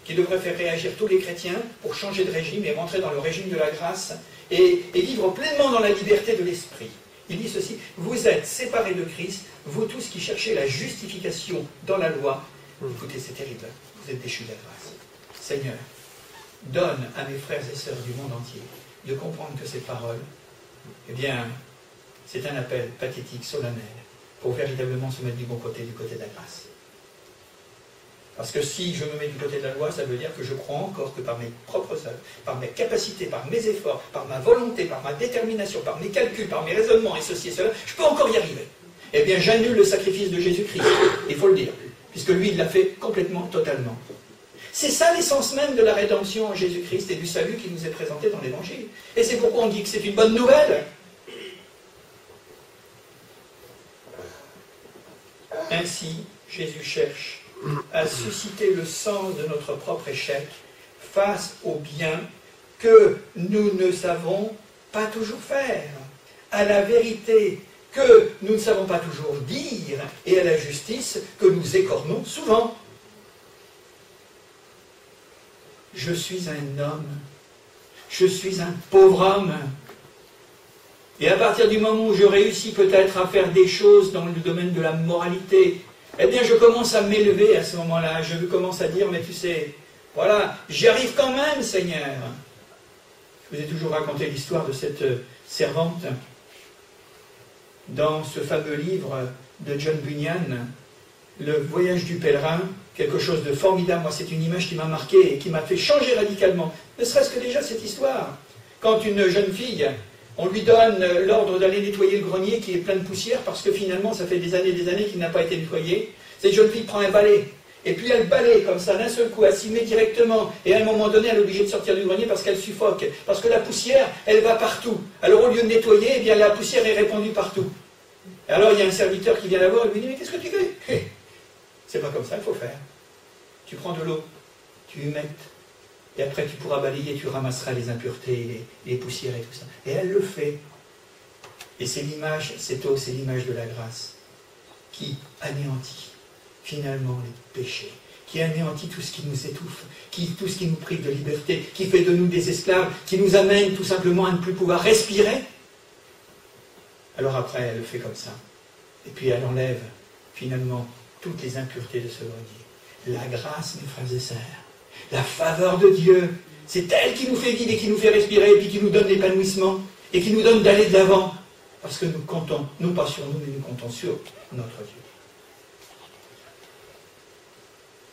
qui devrait faire réagir tous les chrétiens pour changer de régime et rentrer dans le régime de la grâce et vivre pleinement dans la liberté de l'esprit. Il dit ceci, vous êtes séparés de Christ, vous tous qui cherchez la justification dans la loi. Écoutez, c'est terrible, vous êtes déchus de la grâce. Seigneur, donne à mes frères et sœurs du monde entier de comprendre que ces paroles, eh bien, c'est un appel pathétique, solennel, pour véritablement se mettre du bon côté, du côté de la grâce. Parce que si je me mets du côté de la loi, ça veut dire que je crois encore que par mes propres œuvres, par mes capacités, par mes efforts, par ma volonté, par ma détermination, par mes calculs, par mes raisonnements et ceci et cela, je peux encore y arriver. Eh bien, j'annule le sacrifice de Jésus-Christ, il faut le dire, puisque lui, il l'a fait complètement, totalement. C'est ça l'essence même de la rédemption en Jésus-Christ et du salut qui nous est présenté dans l'Évangile. Et c'est pourquoi on dit que c'est une bonne nouvelle. Ainsi, Jésus cherche à susciter le sens de notre propre échec face au bien que nous ne savons pas toujours faire, à la vérité que nous ne savons pas toujours dire, et à la justice que nous écornons souvent. Je suis un homme, je suis un pauvre homme, et à partir du moment où je réussis peut-être à faire des choses dans le domaine de la moralité, eh bien je commence à m'élever à ce moment-là, je commence à dire, mais tu sais, voilà, j'y arrive quand même, Seigneur. Je vous ai toujours raconté l'histoire de cette servante dans ce fameux livre de John Bunyan, Le voyage du pèlerin, quelque chose de formidable. Moi, c'est une image qui m'a marqué et qui m'a fait changer radicalement. Ne serait-ce que déjà cette histoire. Quand une jeune fille, on lui donne l'ordre d'aller nettoyer le grenier qui est plein de poussière parce que finalement, ça fait des années qu'il n'a pas été nettoyé. Cette jeune fille prend un balai. Et puis elle balaye comme ça, d'un seul coup, elle s'y met directement. Et à un moment donné, elle est obligée de sortir du grenier parce qu'elle suffoque. Parce que la poussière, elle va partout. Alors au lieu de nettoyer, eh bien, la poussière est répandue partout. Et alors il y a un serviteur qui vient la voir et lui dit, mais qu'est-ce que tu fais? C'est pas comme ça qu'il faut faire. Tu prends de l'eau, tu humectes, et après tu pourras balayer, tu ramasseras les impuretés, les poussières et tout ça. Et elle le fait. Et c'est l'image, cette eau, c'est l'image de la grâce qui anéantit finalement les péchés, qui anéantit tout ce qui nous étouffe, tout ce qui nous prive de liberté, qui fait de nous des esclaves, qui nous amène tout simplement à ne plus pouvoir respirer. Alors après, elle le fait comme ça. Et puis elle enlève finalement toutes les impuretés de ce grenier. La grâce, mes frères et sœurs, la faveur de Dieu, c'est elle qui nous fait vivre et qui nous fait respirer, et puis qui nous donne l'épanouissement, et qui nous donne d'aller de l'avant. Parce que nous comptons, non pas sur nous, mais nous comptons sur notre Dieu.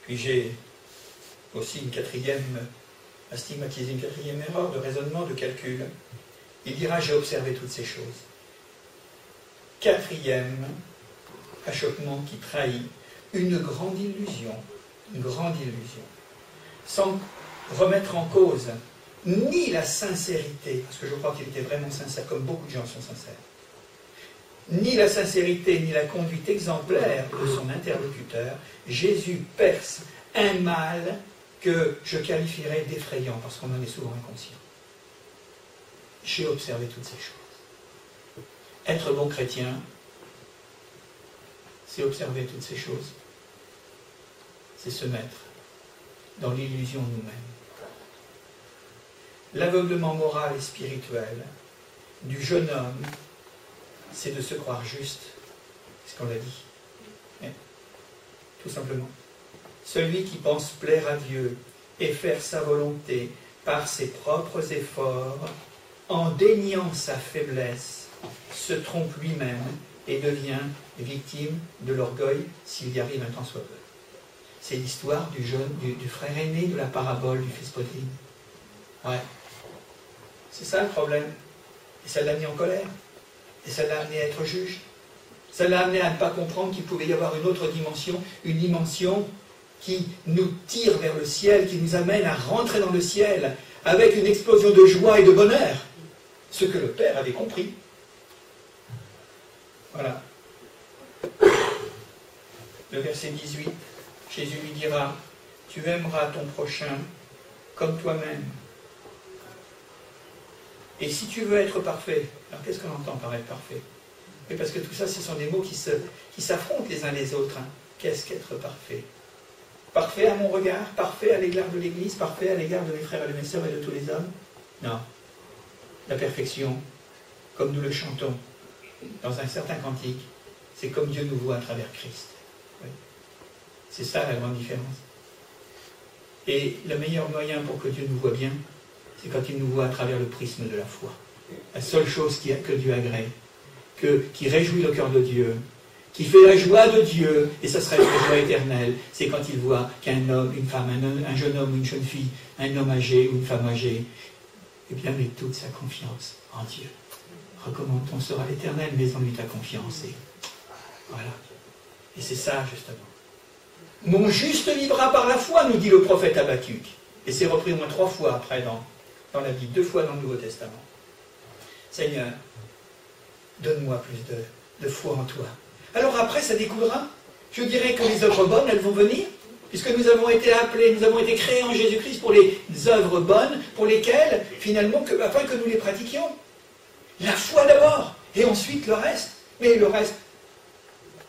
Puis j'ai aussi une quatrième erreur de raisonnement, de calcul. Il dira, j'ai observé toutes ces choses. Quatrième achoppement qui trahit une grande illusion, sans remettre en cause ni la sincérité, parce que je crois qu'il était vraiment sincère, comme beaucoup de gens sont sincères, ni la sincérité, ni la conduite exemplaire de son interlocuteur. Jésus perce un mal que je qualifierais d'effrayant, parce qu'on en est souvent inconscient. J'ai observé toutes ces choses. Être bon chrétien, c'est observer toutes ces choses. C'est se mettre dans l'illusion nous-mêmes. L'aveuglement moral et spirituel du jeune homme, c'est de se croire juste, c'est ce qu'on l'a dit. Tout simplement. Celui qui pense plaire à Dieu et faire sa volonté par ses propres efforts, en déniant sa faiblesse, se trompe lui-même et devient victime de l'orgueil s'il y arrive un tant soit peu. C'est l'histoire du frère aîné de la parabole du fils prodigue. Ouais. C'est ça le problème. Et ça l'a mis en colère. Et ça l'a amené à être juge. Ça l'a amené à ne pas comprendre qu'il pouvait y avoir une autre dimension, une dimension qui nous tire vers le ciel, qui nous amène à rentrer dans le ciel avec une explosion de joie et de bonheur. Ce que le Père avait compris. Voilà. Le verset 18, Jésus lui dira, tu aimeras ton prochain comme toi-même. Et si tu veux être parfait, alors qu'est-ce qu'on entend par être parfait? Mais parce que tout ça, ce sont des mots qui s'affrontent les uns les autres. Hein. Qu'est-ce qu'être parfait? Parfait à mon regard, parfait à l'égard de l'Église, parfait à l'égard de mes frères et de mes sœurs et de tous les hommes? Non. La perfection, comme nous le chantons dans un certain cantique, c'est comme Dieu nous voit à travers Christ. Oui. C'est ça la grande différence. Et le meilleur moyen pour que Dieu nous voit bien, c'est quand il nous voit à travers le prisme de la foi. La seule chose que Dieu agrée, qui réjouit le cœur de Dieu, qui fait la joie de Dieu, et ça sera une joie éternelle, c'est quand il voit qu'un homme, une femme, un jeune homme ou une jeune fille, un homme âgé ou une femme âgée, eh bien, met toute sa confiance en Dieu. Recommande-t-on sera l'éternel, mais en lui ta confiance. Et voilà. Et c'est ça, justement. Mon juste vivra par la foi, nous dit le prophète Habakkuk. Et c'est repris au moins 3 fois après dans la Bible, 2 fois dans le Nouveau Testament. Seigneur, donne-moi plus de foi en toi. Alors après, ça découlera. Je dirais que les œuvres bonnes, elles vont venir. Puisque nous avons été appelés, nous avons été créés en Jésus-Christ pour les œuvres bonnes, pour lesquelles, finalement, afin que nous les pratiquions. La foi d'abord, et ensuite le reste. Mais le reste,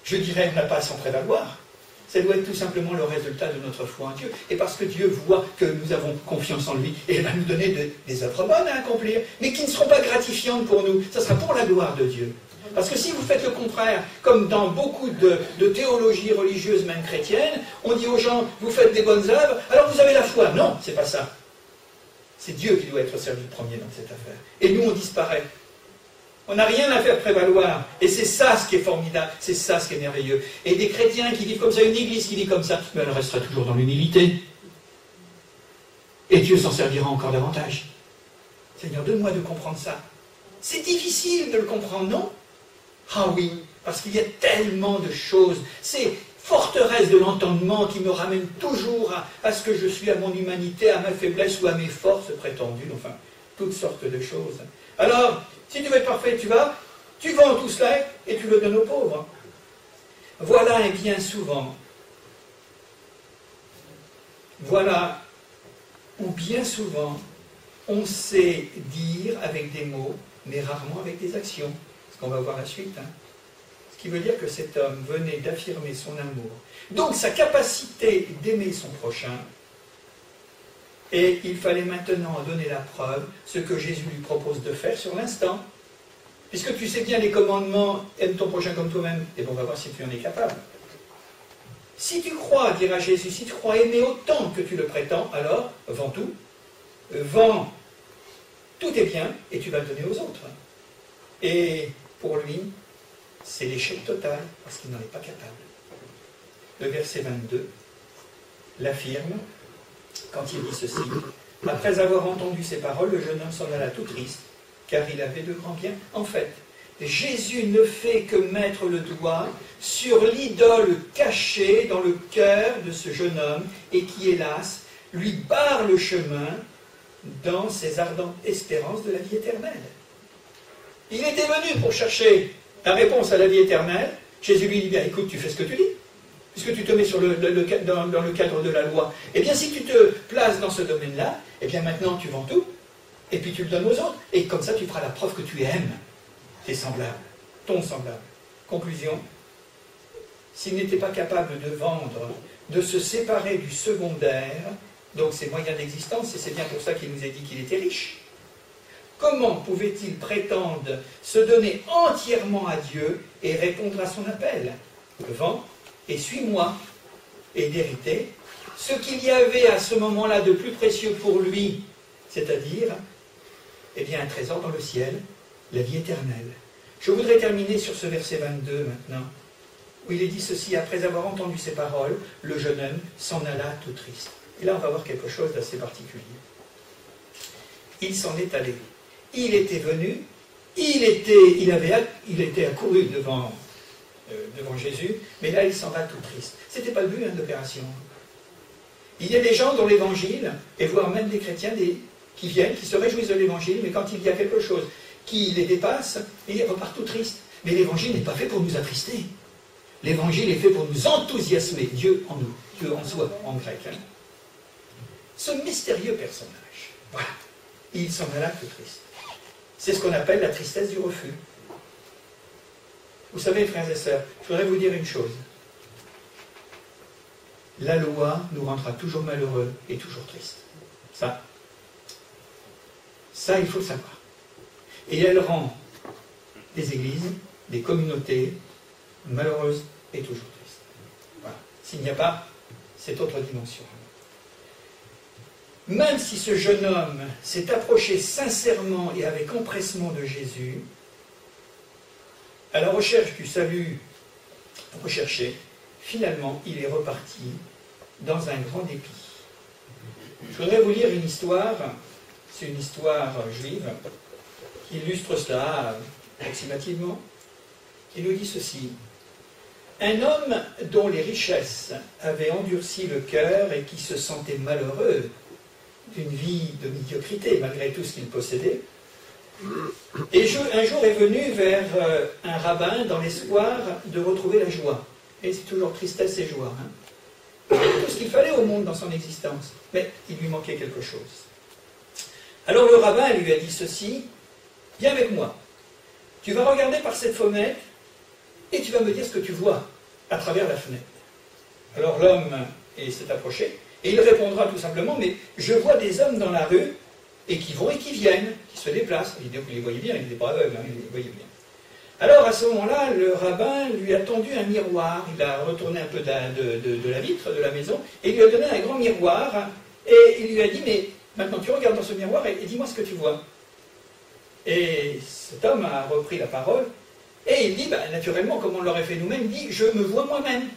je dirais, on n'a pas à s'en prévaloir. Ça doit être tout simplement le résultat de notre foi en Dieu. Et parce que Dieu voit que nous avons confiance en lui, et il va nous donner des œuvres bonnes à accomplir, mais qui ne seront pas gratifiantes pour nous. Ça sera pour la gloire de Dieu. Parce que si vous faites le contraire, comme dans beaucoup de théologies religieuses, même chrétiennes, on dit aux gens, vous faites des bonnes œuvres, alors vous avez la foi. Non, c'est pas ça. C'est Dieu qui doit être servi le premier dans cette affaire. Et nous, on disparaît. On n'a rien à faire prévaloir. Et c'est ça ce qui est formidable, c'est ça ce qui est merveilleux. Et des chrétiens qui vivent comme ça, une église qui vit comme ça, mais elle restera toujours dans l'humilité. Et Dieu s'en servira encore davantage. Seigneur, donne-moi de comprendre ça. C'est difficile de le comprendre, non? Ah oui, parce qu'il y a tellement de choses. Ces forteresses de l'entendement qui me ramènent toujours à ce que je suis, à mon humanité, à ma faiblesse ou à mes forces prétendues, enfin, toutes sortes de choses. Alors, si tu veux être parfait, tu vends tout cela et tu le donnes aux pauvres. Voilà, et bien souvent, voilà où bien souvent, on sait dire avec des mots, mais rarement avec des actions. Ce qu'on va voir la suite. Ce qui veut dire que cet homme venait d'affirmer son amour. Donc sa capacité d'aimer son prochain. Et il fallait maintenant en donner la preuve, ce que Jésus lui propose de faire sur l'instant. Puisque tu sais bien les commandements, aime ton prochain comme toi-même, et bon, on va voir si tu en es capable. Si tu crois, dira Jésus, si tu crois aimer autant que tu le prétends, alors vends tout, vends tous tes biens, et tu vas le donner aux autres. Et pour lui, c'est l'échec total, parce qu'il n'en est pas capable. Le verset 22 l'affirme, quand il dit ceci, « Après avoir entendu ces paroles, le jeune homme s'en alla tout triste, car il avait de grands biens. » En fait, Jésus ne fait que mettre le doigt sur l'idole cachée dans le cœur de ce jeune homme, et qui, hélas, lui barre le chemin dans ses ardentes espérances de la vie éternelle. Il était venu pour chercher la réponse à la vie éternelle. Jésus lui dit, bien, écoute, tu fais ce que tu dis, puisque tu te mets dans le cadre de la loi. Eh bien, si tu te places dans ce domaine-là, eh bien, maintenant, tu vends tout, et puis tu le donnes aux autres, et comme ça, tu feras la preuve que tu aimes tes semblables, ton semblable. Conclusion, s'il n'était pas capable de vendre, de se séparer du secondaire, donc ses moyens d'existence, et c'est bien pour ça qu'il nous a dit qu'il était riche, comment pouvait-il prétendre se donner entièrement à Dieu et répondre à son appel? Vends et suis-moi, et d'hériter ce qu'il y avait à ce moment-là de plus précieux pour lui, c'est-à-dire, eh bien, un trésor dans le ciel, la vie éternelle. Je voudrais terminer sur ce verset 22 maintenant, où il est dit ceci, après avoir entendu ces paroles, le jeune homme s'en alla tout triste. Et là, on va voir quelque chose d'assez particulier. Il s'en est allé. Il était venu, il était accouru devant Jésus, mais là, il s'en va tout triste. Ce n'était pas le but de l'opération. Il y a des gens dans l'évangile, et voire même des chrétiens qui viennent, qui se réjouissent de l'évangile, mais quand il y a quelque chose qui les dépasse, ils repartent tout tristes. Mais l'évangile n'est pas fait pour nous attrister. L'évangile est fait pour nous enthousiasmer. Dieu en nous, Dieu en soi, en grec. Ce mystérieux personnage, voilà, il s'en alla tout triste. C'est ce qu'on appelle la tristesse du refus. Vous savez, frères et sœurs, je voudrais vous dire une chose. La loi nous rendra toujours malheureux et toujours tristes. Ça, il faut le savoir. Et elle rend des églises, des communautés malheureuses et toujours tristes. Voilà. S'il n'y a pas cette autre dimension. Même si ce jeune homme s'est approché sincèrement et avec empressement de Jésus, à la recherche du salut recherché, finalement, il est reparti dans un grand dépit. Je voudrais vous lire une histoire, c'est une histoire juive, qui illustre cela approximativement, qui nous dit ceci. Un homme dont les richesses avaient endurci le cœur et qui se sentait malheureux d'une vie de médiocrité, malgré tout ce qu'il possédait, et un jour est venu vers un rabbin dans l'espoir de retrouver la joie. Et c'est toujours tristesse et joie. Tout ce qu'il fallait au monde dans son existence. Mais il lui manquait quelque chose. Alors le rabbin lui a dit ceci, viens avec moi. Tu vas regarder par cette fenêtre et tu vas me dire ce que tu vois à travers la fenêtre. Alors l'homme s'est approché et il répondra tout simplement, mais je vois des hommes dans la rue et qui vont et qui viennent, qui se déplacent. Il les voyait bien, il n'était pas aveugle, il les voyait bien. Alors à ce moment-là, le rabbin lui a tendu un miroir, il a retourné un peu de la vitre de la maison, et il lui a donné un grand miroir, et il lui a dit, mais maintenant tu regardes dans ce miroir et dis-moi ce que tu vois. Et cet homme a repris la parole, et il dit, naturellement, comme on l'aurait fait nous-mêmes, il dit, je me vois moi-même.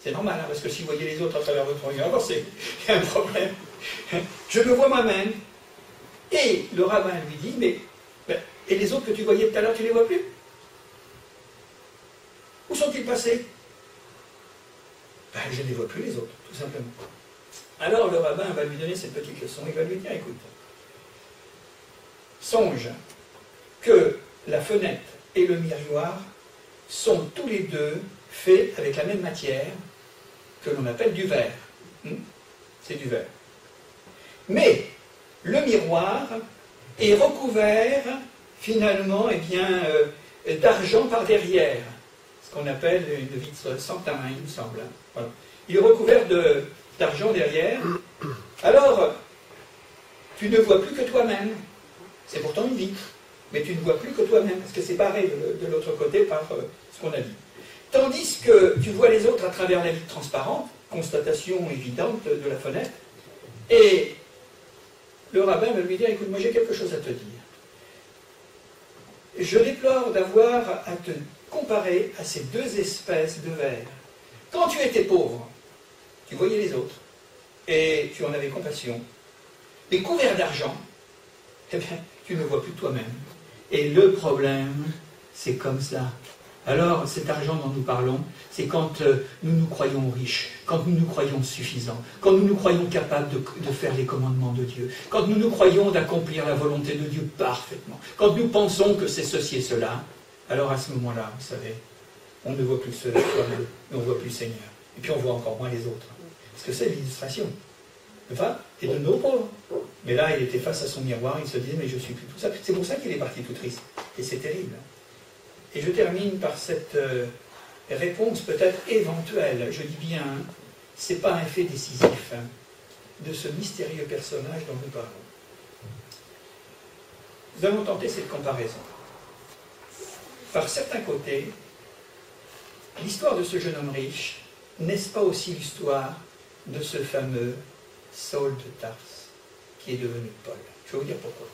C'est normal, hein, parce que si vous voyez les autres à travers votre miroir, c'est un problème. Je me vois moi-même. Et le rabbin lui dit, mais et les autres que tu voyais tout à l'heure, tu les vois plus? Où sont-ils passés? Je ne les vois plus les autres, tout simplement. Alors le rabbin va lui donner cette petite leçon, il va lui dire, écoute, songe que la fenêtre et le miroir sont tous les deux faits avec la même matière que l'on appelle du verre. C'est du verre. Mais le miroir est recouvert finalement d'argent par derrière. Ce qu'on appelle une vitre sans teint, il me semble. Voilà. Il est recouvert d'argent derrière. Alors, tu ne vois plus que toi-même. C'est pourtant une vitre, mais tu ne vois plus que toi-même, parce que c'est barré de l'autre côté par ce qu'on a dit. Tandis que tu vois les autres à travers la vitre transparente, constatation évidente de la fenêtre, et le rabbin va lui dire, écoute, moi j'ai quelque chose à te dire. Je déplore d'avoir à te comparer à ces deux espèces de verre. Quand tu étais pauvre, tu voyais les autres, et tu en avais compassion. Mais couvert d'argent, eh bien, tu ne vois plus toi-même. Et le problème, c'est comme ça. Alors, cet argent dont nous parlons, c'est quand nous nous croyons riches, quand nous nous croyons suffisants, quand nous nous croyons capables de faire les commandements de Dieu, quand nous nous croyons d'accomplir la volonté de Dieu parfaitement, quand nous pensons que c'est ceci et cela, alors à ce moment-là, vous savez, on ne voit plus cela soi-même, mais on ne voit plus le Seigneur. Et puis on voit encore moins les autres. Parce que c'est l'illustration. Enfin, et de nos pauvres. Mais là, il était face à son miroir, il se disait, mais je suis plus tout ça. C'est pour ça qu'il est parti tout triste. Et c'est terrible. Et je termine par cette réponse peut-être éventuelle, je dis bien, ce n'est pas un fait décisif de ce mystérieux personnage dont nous parlons. Nous allons tenter cette comparaison. Par certains côtés, l'histoire de ce jeune homme riche, n'est-ce pas aussi l'histoire de ce fameux Saul de Tarse, qui est devenu Paul? Je vais vous dire pourquoi.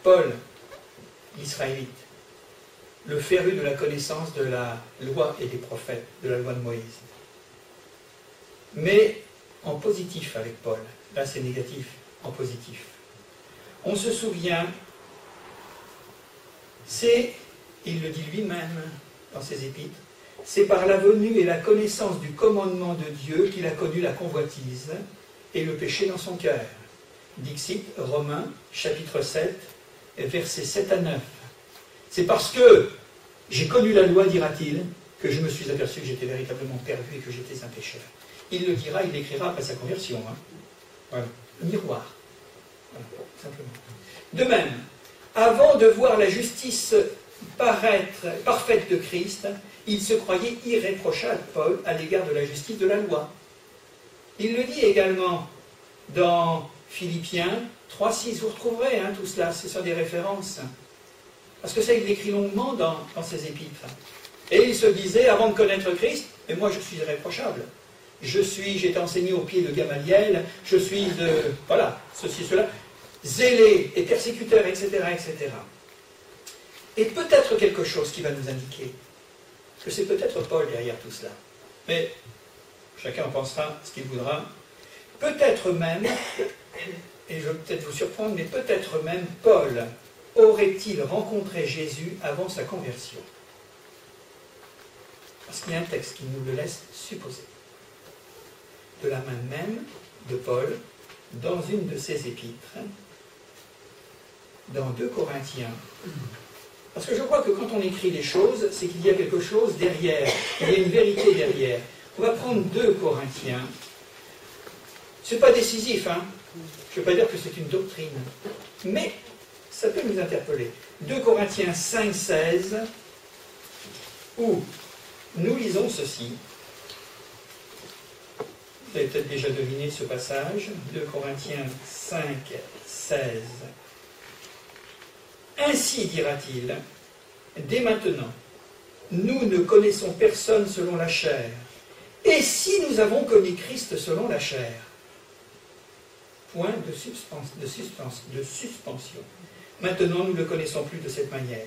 Paul, l'Israélite, le féru de la connaissance de la loi et des prophètes, de la loi de Moïse. Mais en positif avec Paul, là c'est négatif, en positif. On se souvient, c'est, il le dit lui-même dans ses épîtres, c'est par la venue et la connaissance du commandement de Dieu qu'il a connu la convoitise et le péché dans son cœur. Dixit, Romains, chapitre 7, versets 7 à 9. C'est parce que j'ai connu la loi, dira-t-il, que je me suis aperçu que j'étais véritablement perdu et que j'étais un pécheur. Il le dira, il l'écrira après sa conversion. Voilà. Le miroir. Voilà, simplement. De même, avant de voir la justice parfaite de Christ, il se croyait irréprochable, Paul, à l'égard de la justice de la loi. Il le dit également dans Philippiens 3,6. Vous retrouverez tout cela, ce sont des références. Parce que ça, il l'écrit longuement dans ses épîtres. Et il se disait, avant de connaître Christ, mais moi je suis irréprochable. J'ai été enseigné au pied de Gamaliel, je suis, voilà, ceci, cela, zélé et persécuteur, etc., etc. Et peut-être quelque chose qui va nous indiquer que c'est peut-être Paul derrière tout cela. Mais chacun en pensera ce qu'il voudra. Peut-être même, et je vais peut-être vous surprendre, mais peut-être même Paul aurait-il rencontré Jésus avant sa conversion? Parce qu'il y a un texte qui nous le laisse supposer. De la main même de Paul, dans une de ses épîtres, dans 2 Corinthiens. Parce que je crois que quand on écrit les choses, c'est qu'il y a quelque chose derrière, il y a une vérité derrière. On va prendre 2 Corinthiens. Ce n'est pas décisif, hein. Je ne veux pas dire que c'est une doctrine, mais ça peut nous interpeller. 2 Corinthiens 5, 16, où nous lisons ceci. Vous avez peut-être déjà deviné ce passage. 2 Corinthiens 5, 16. Ainsi, dira-t-il, dès maintenant, nous ne connaissons personne selon la chair. Et si nous avons connu Christ selon la chair? Point de suspension. Maintenant, nous ne le connaissons plus de cette manière.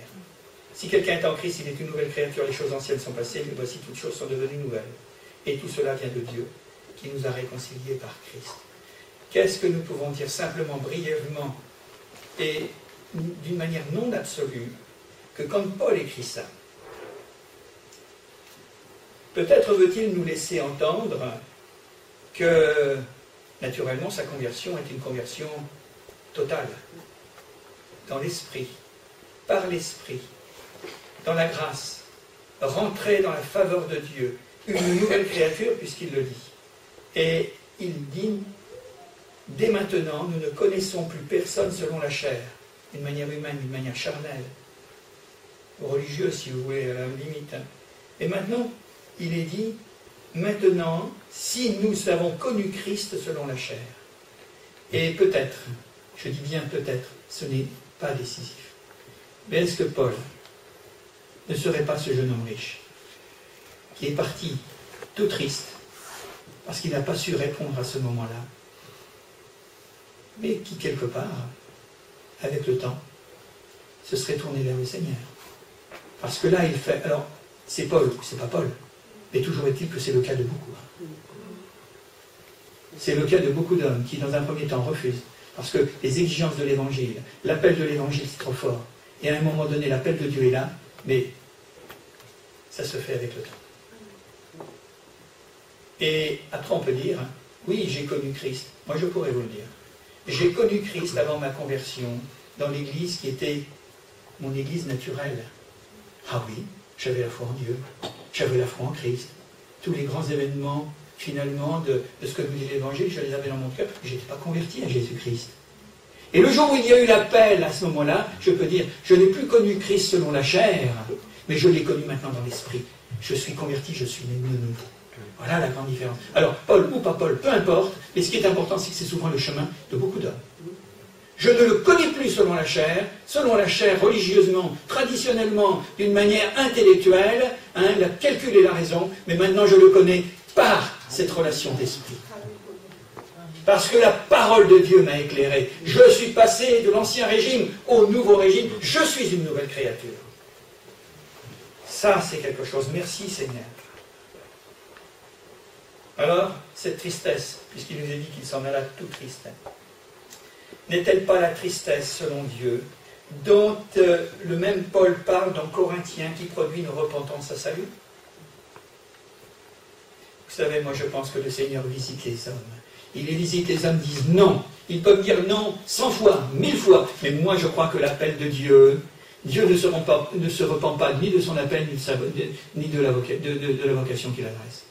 Si quelqu'un est en Christ, il est une nouvelle créature, les choses anciennes sont passées, mais voici toutes choses sont devenues nouvelles. Et tout cela vient de Dieu, qui nous a réconciliés par Christ. Qu'est-ce que nous pouvons dire simplement, brièvement, et d'une manière non absolue, que quand Paul écrit ça, peut-être veut-il nous laisser entendre que, naturellement, sa conversion est une conversion totale, dans l'esprit, par l'esprit, dans la grâce, rentrer dans la faveur de Dieu, une nouvelle créature, puisqu'il le dit. Et il dit, dès maintenant, nous ne connaissons plus personne selon la chair, d'une manière humaine, d'une manière charnelle, religieuse, si vous voulez, à la limite. Et maintenant, il est dit, maintenant, si nous avons connu Christ selon la chair, et peut-être, je dis bien peut-être, ce n'est pas décisif. Mais est-ce que Paul ne serait pas ce jeune homme riche, qui est parti tout triste, parce qu'il n'a pas su répondre à ce moment-là, mais qui, quelque part, avec le temps, se serait tourné vers le Seigneur. Parce que là, il fait... Alors, c'est Paul, c'est pas Paul, mais toujours est-il que c'est le cas de beaucoup. C'est le cas de beaucoup d'hommes qui, dans un premier temps, refusent. Parce que les exigences de l'Évangile, l'appel de l'Évangile, c'est trop fort. Et à un moment donné, l'appel de Dieu est là, mais ça se fait avec le temps. Et après, on peut dire, oui, j'ai connu Christ. Moi, je pourrais vous le dire. J'ai connu Christ avant ma conversion dans l'église qui était mon église naturelle. Ah oui, j'avais la foi en Dieu, j'avais la foi en Christ. Tous les grands événements, finalement, de ce que nous dit l'Évangile, je les avais dans mon cœur, mais je n'étais pas converti à Jésus-Christ. Et le jour où il y a eu l'appel, à ce moment-là, je peux dire, je n'ai plus connu Christ selon la chair, mais je l'ai connu maintenant dans l'esprit. Je suis converti, je suis né de nouveau. Voilà la grande différence. Alors, Paul ou pas Paul, peu importe, mais ce qui est important, c'est que c'est souvent le chemin de beaucoup d'hommes. Je ne le connais plus selon la chair religieusement, traditionnellement, d'une manière intellectuelle, la calcul et la raison, mais maintenant je le connais par cette relation d'esprit. Parce que la parole de Dieu m'a éclairé. Je suis passé de l'ancien régime au nouveau régime, je suis une nouvelle créature. Ça, c'est quelque chose. Merci Seigneur. Alors, cette tristesse, puisqu'il nous a dit qu'il s'en alla tout triste, n'est-elle pas la tristesse, selon Dieu, dont le même Paul parle dans Corinthiens, qui produit une repentance à salut? Vous savez, moi je pense que le Seigneur visite les hommes. Il les visite, les hommes disent non. Ils peuvent dire non 100 fois, 1000 fois. Mais moi je crois que l'appel de Dieu, Dieu ne se repent pas ni de son appel, ni de la vocation qu'il adresse.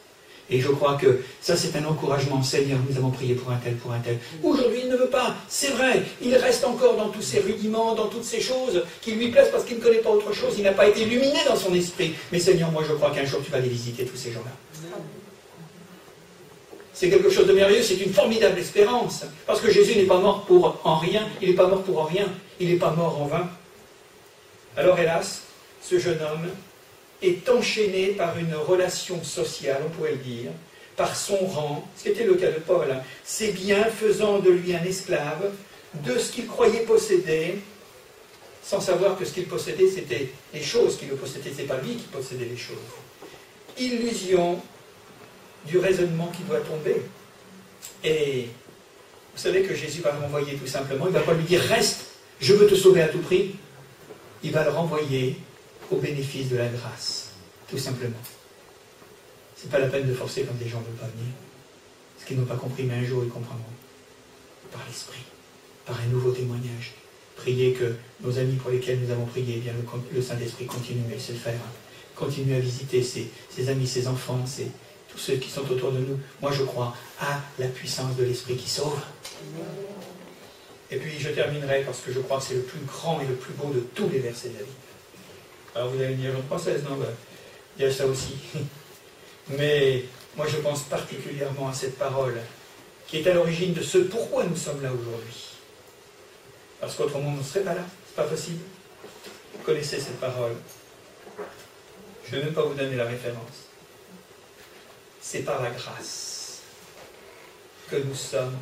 Et je crois que ça, c'est un encouragement. Seigneur, nous avons prié pour un tel, pour un tel. Aujourd'hui, il ne veut pas. C'est vrai, il reste encore dans tous ces rudiments, dans toutes ces choses qui lui plaisent parce qu'il ne connaît pas autre chose. Il n'a pas été illuminé dans son esprit. Mais Seigneur, moi, je crois qu'un jour, tu vas les visiter, tous ces gens-là. C'est quelque chose de merveilleux, c'est une formidable espérance. Parce que Jésus n'est pas mort en rien, il n'est pas mort pour rien, il n'est pas mort en vain. Alors, hélas, ce jeune homme est enchaîné par une relation sociale, on pourrait le dire, par son rang, ce qui était le cas de Paul, ses biens faisant de lui un esclave, de ce qu'il croyait posséder, sans savoir que ce qu'il possédait, c'était les choses qu'il possédait, ce n'est pas lui qui possédait les choses. Illusion du raisonnement qui doit tomber. Et vous savez que Jésus va le renvoyer tout simplement, il ne va pas lui dire « reste, je veux te sauver à tout prix », il va le renvoyer au bénéfice de la grâce, tout simplement. C'est pas la peine de forcer quand les gens ne veulent pas venir. Ce qu'ils n'ont pas compris, mais un jour ils comprendront. Par l'Esprit, par un nouveau témoignage. Priez que nos amis pour lesquels nous avons prié, eh bien le Saint-Esprit continue à se faire. Continue à visiter ses amis, ses enfants, tous ceux qui sont autour de nous. Moi, je crois à la puissance de l'Esprit qui sauve. Et puis, je terminerai parce que je crois que c'est le plus grand et le plus beau de tous les versets de la Bible. Alors, vous allez me dire, langue française, non, il y a ça aussi. Mais moi, je pense particulièrement à cette parole qui est à l'origine de ce pourquoi nous sommes là aujourd'hui. Parce qu'autrement, on ne serait pas là. C'est pas possible. Vous connaissez cette parole. Je ne vais même pas vous donner la référence. C'est par la grâce que nous sommes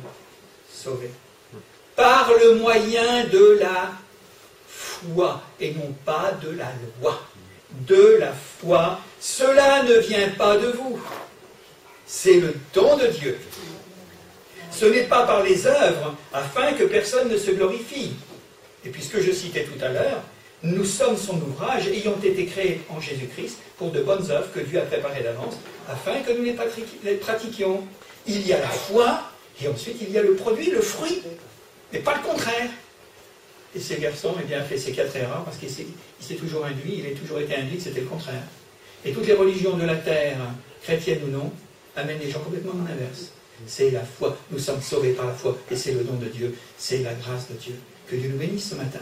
sauvés. Par le moyen de la foi, et non pas de la loi. De la foi. Cela ne vient pas de vous. C'est le don de Dieu. Ce n'est pas par les œuvres, afin que personne ne se glorifie. Et puisque je citais tout à l'heure, nous sommes son ouvrage, ayant été créés en Jésus-Christ pour de bonnes œuvres que Dieu a préparées d'avance, afin que nous les pratiquions. Il y a la foi, et ensuite il y a le produit, le fruit, mais pas le contraire. Et ce garçon a fait ces 4 erreurs, parce qu'il s'est toujours induit, il a toujours été induit que c'était le contraire. Et toutes les religions de la terre, chrétiennes ou non, amènent les gens complètement dans l'inverse. C'est la foi. Nous sommes sauvés par la foi. Et c'est le don de Dieu. C'est la grâce de Dieu. Que Dieu nous bénisse ce matin.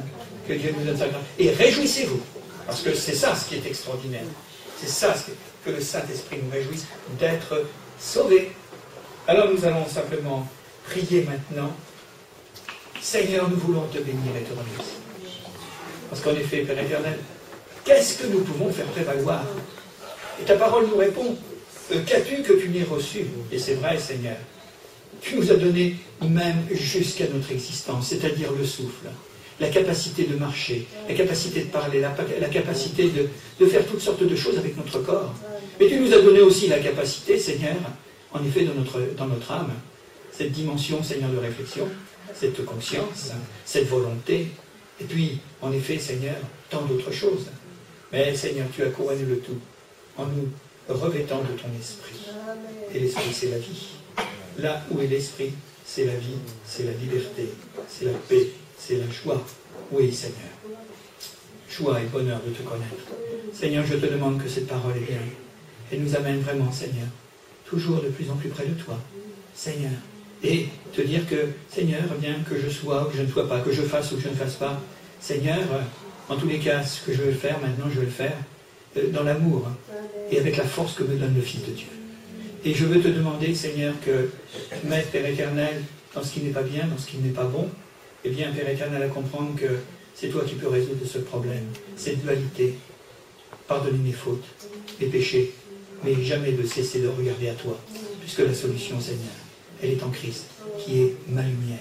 Que Dieu nous donne sa grâce. Et réjouissez-vous. Parce que c'est ça ce qui est extraordinaire. C'est ça que le Saint-Esprit nous réjouisse d'être sauvés. Alors nous allons simplement prier maintenant. Seigneur, nous voulons te bénir et te remercier. Parce qu'en effet, Père éternel, qu'est-ce que nous pouvons faire prévaloir? Et ta parole nous répond. Qu'as-tu que tu n'aies reçu? Et c'est vrai, Seigneur. Tu nous as donné même jusqu'à notre existence, c'est-à-dire le souffle, la capacité de marcher, la capacité de parler, la capacité de faire toutes sortes de choses avec notre corps. Mais tu nous as donné aussi la capacité, Seigneur, en effet, dans notre âme, cette dimension, Seigneur, de réflexion, cette conscience, cette volonté, et puis, en effet, Seigneur, tant d'autres choses. Mais, Seigneur, tu as couronné le tout en nous revêtant de ton esprit. Et l'esprit, c'est la vie. Là où est l'esprit, c'est la vie, c'est la liberté, c'est la paix, c'est la joie. Oui, Seigneur. Joie et bonheur de te connaître. Seigneur, je te demande que cette parole est bien. Elle nous amène vraiment, Seigneur, toujours de plus en plus près de toi. Seigneur. Et te dire que, Seigneur, bien que je sois ou que je ne sois pas, que je fasse ou que je ne fasse pas, Seigneur, en tous les cas, ce que je veux faire, maintenant je vais le faire dans l'amour et avec la force que me donne le Fils de Dieu. Et je veux te demander, Seigneur, que tu m'aides, Père éternel, dans ce qui n'est pas bien, dans ce qui n'est pas bon, eh bien, Père éternel, à comprendre que c'est toi qui peux résoudre ce problème, cette dualité, pardonner mes fautes, mes péchés, mais jamais de cesser de regarder à toi, puisque la solution, Seigneur, elle est en Christ, qui est ma lumière,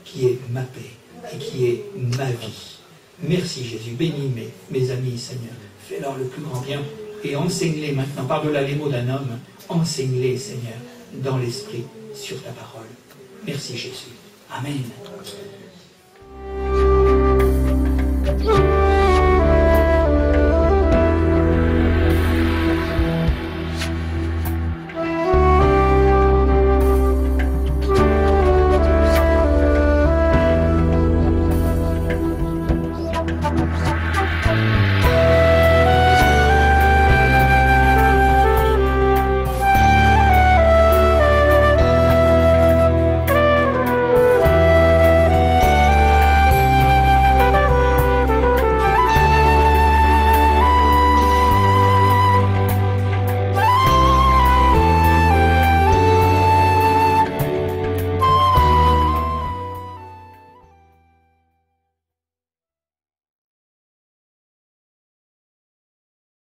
qui est ma paix, et qui est ma vie. Merci Jésus, bénis mes amis, Seigneur, fais-leur le plus grand bien, et enseigne-les maintenant, par-delà les mots d'un homme, enseigne-les, Seigneur, dans l'esprit, sur ta parole. Merci Jésus. Amen.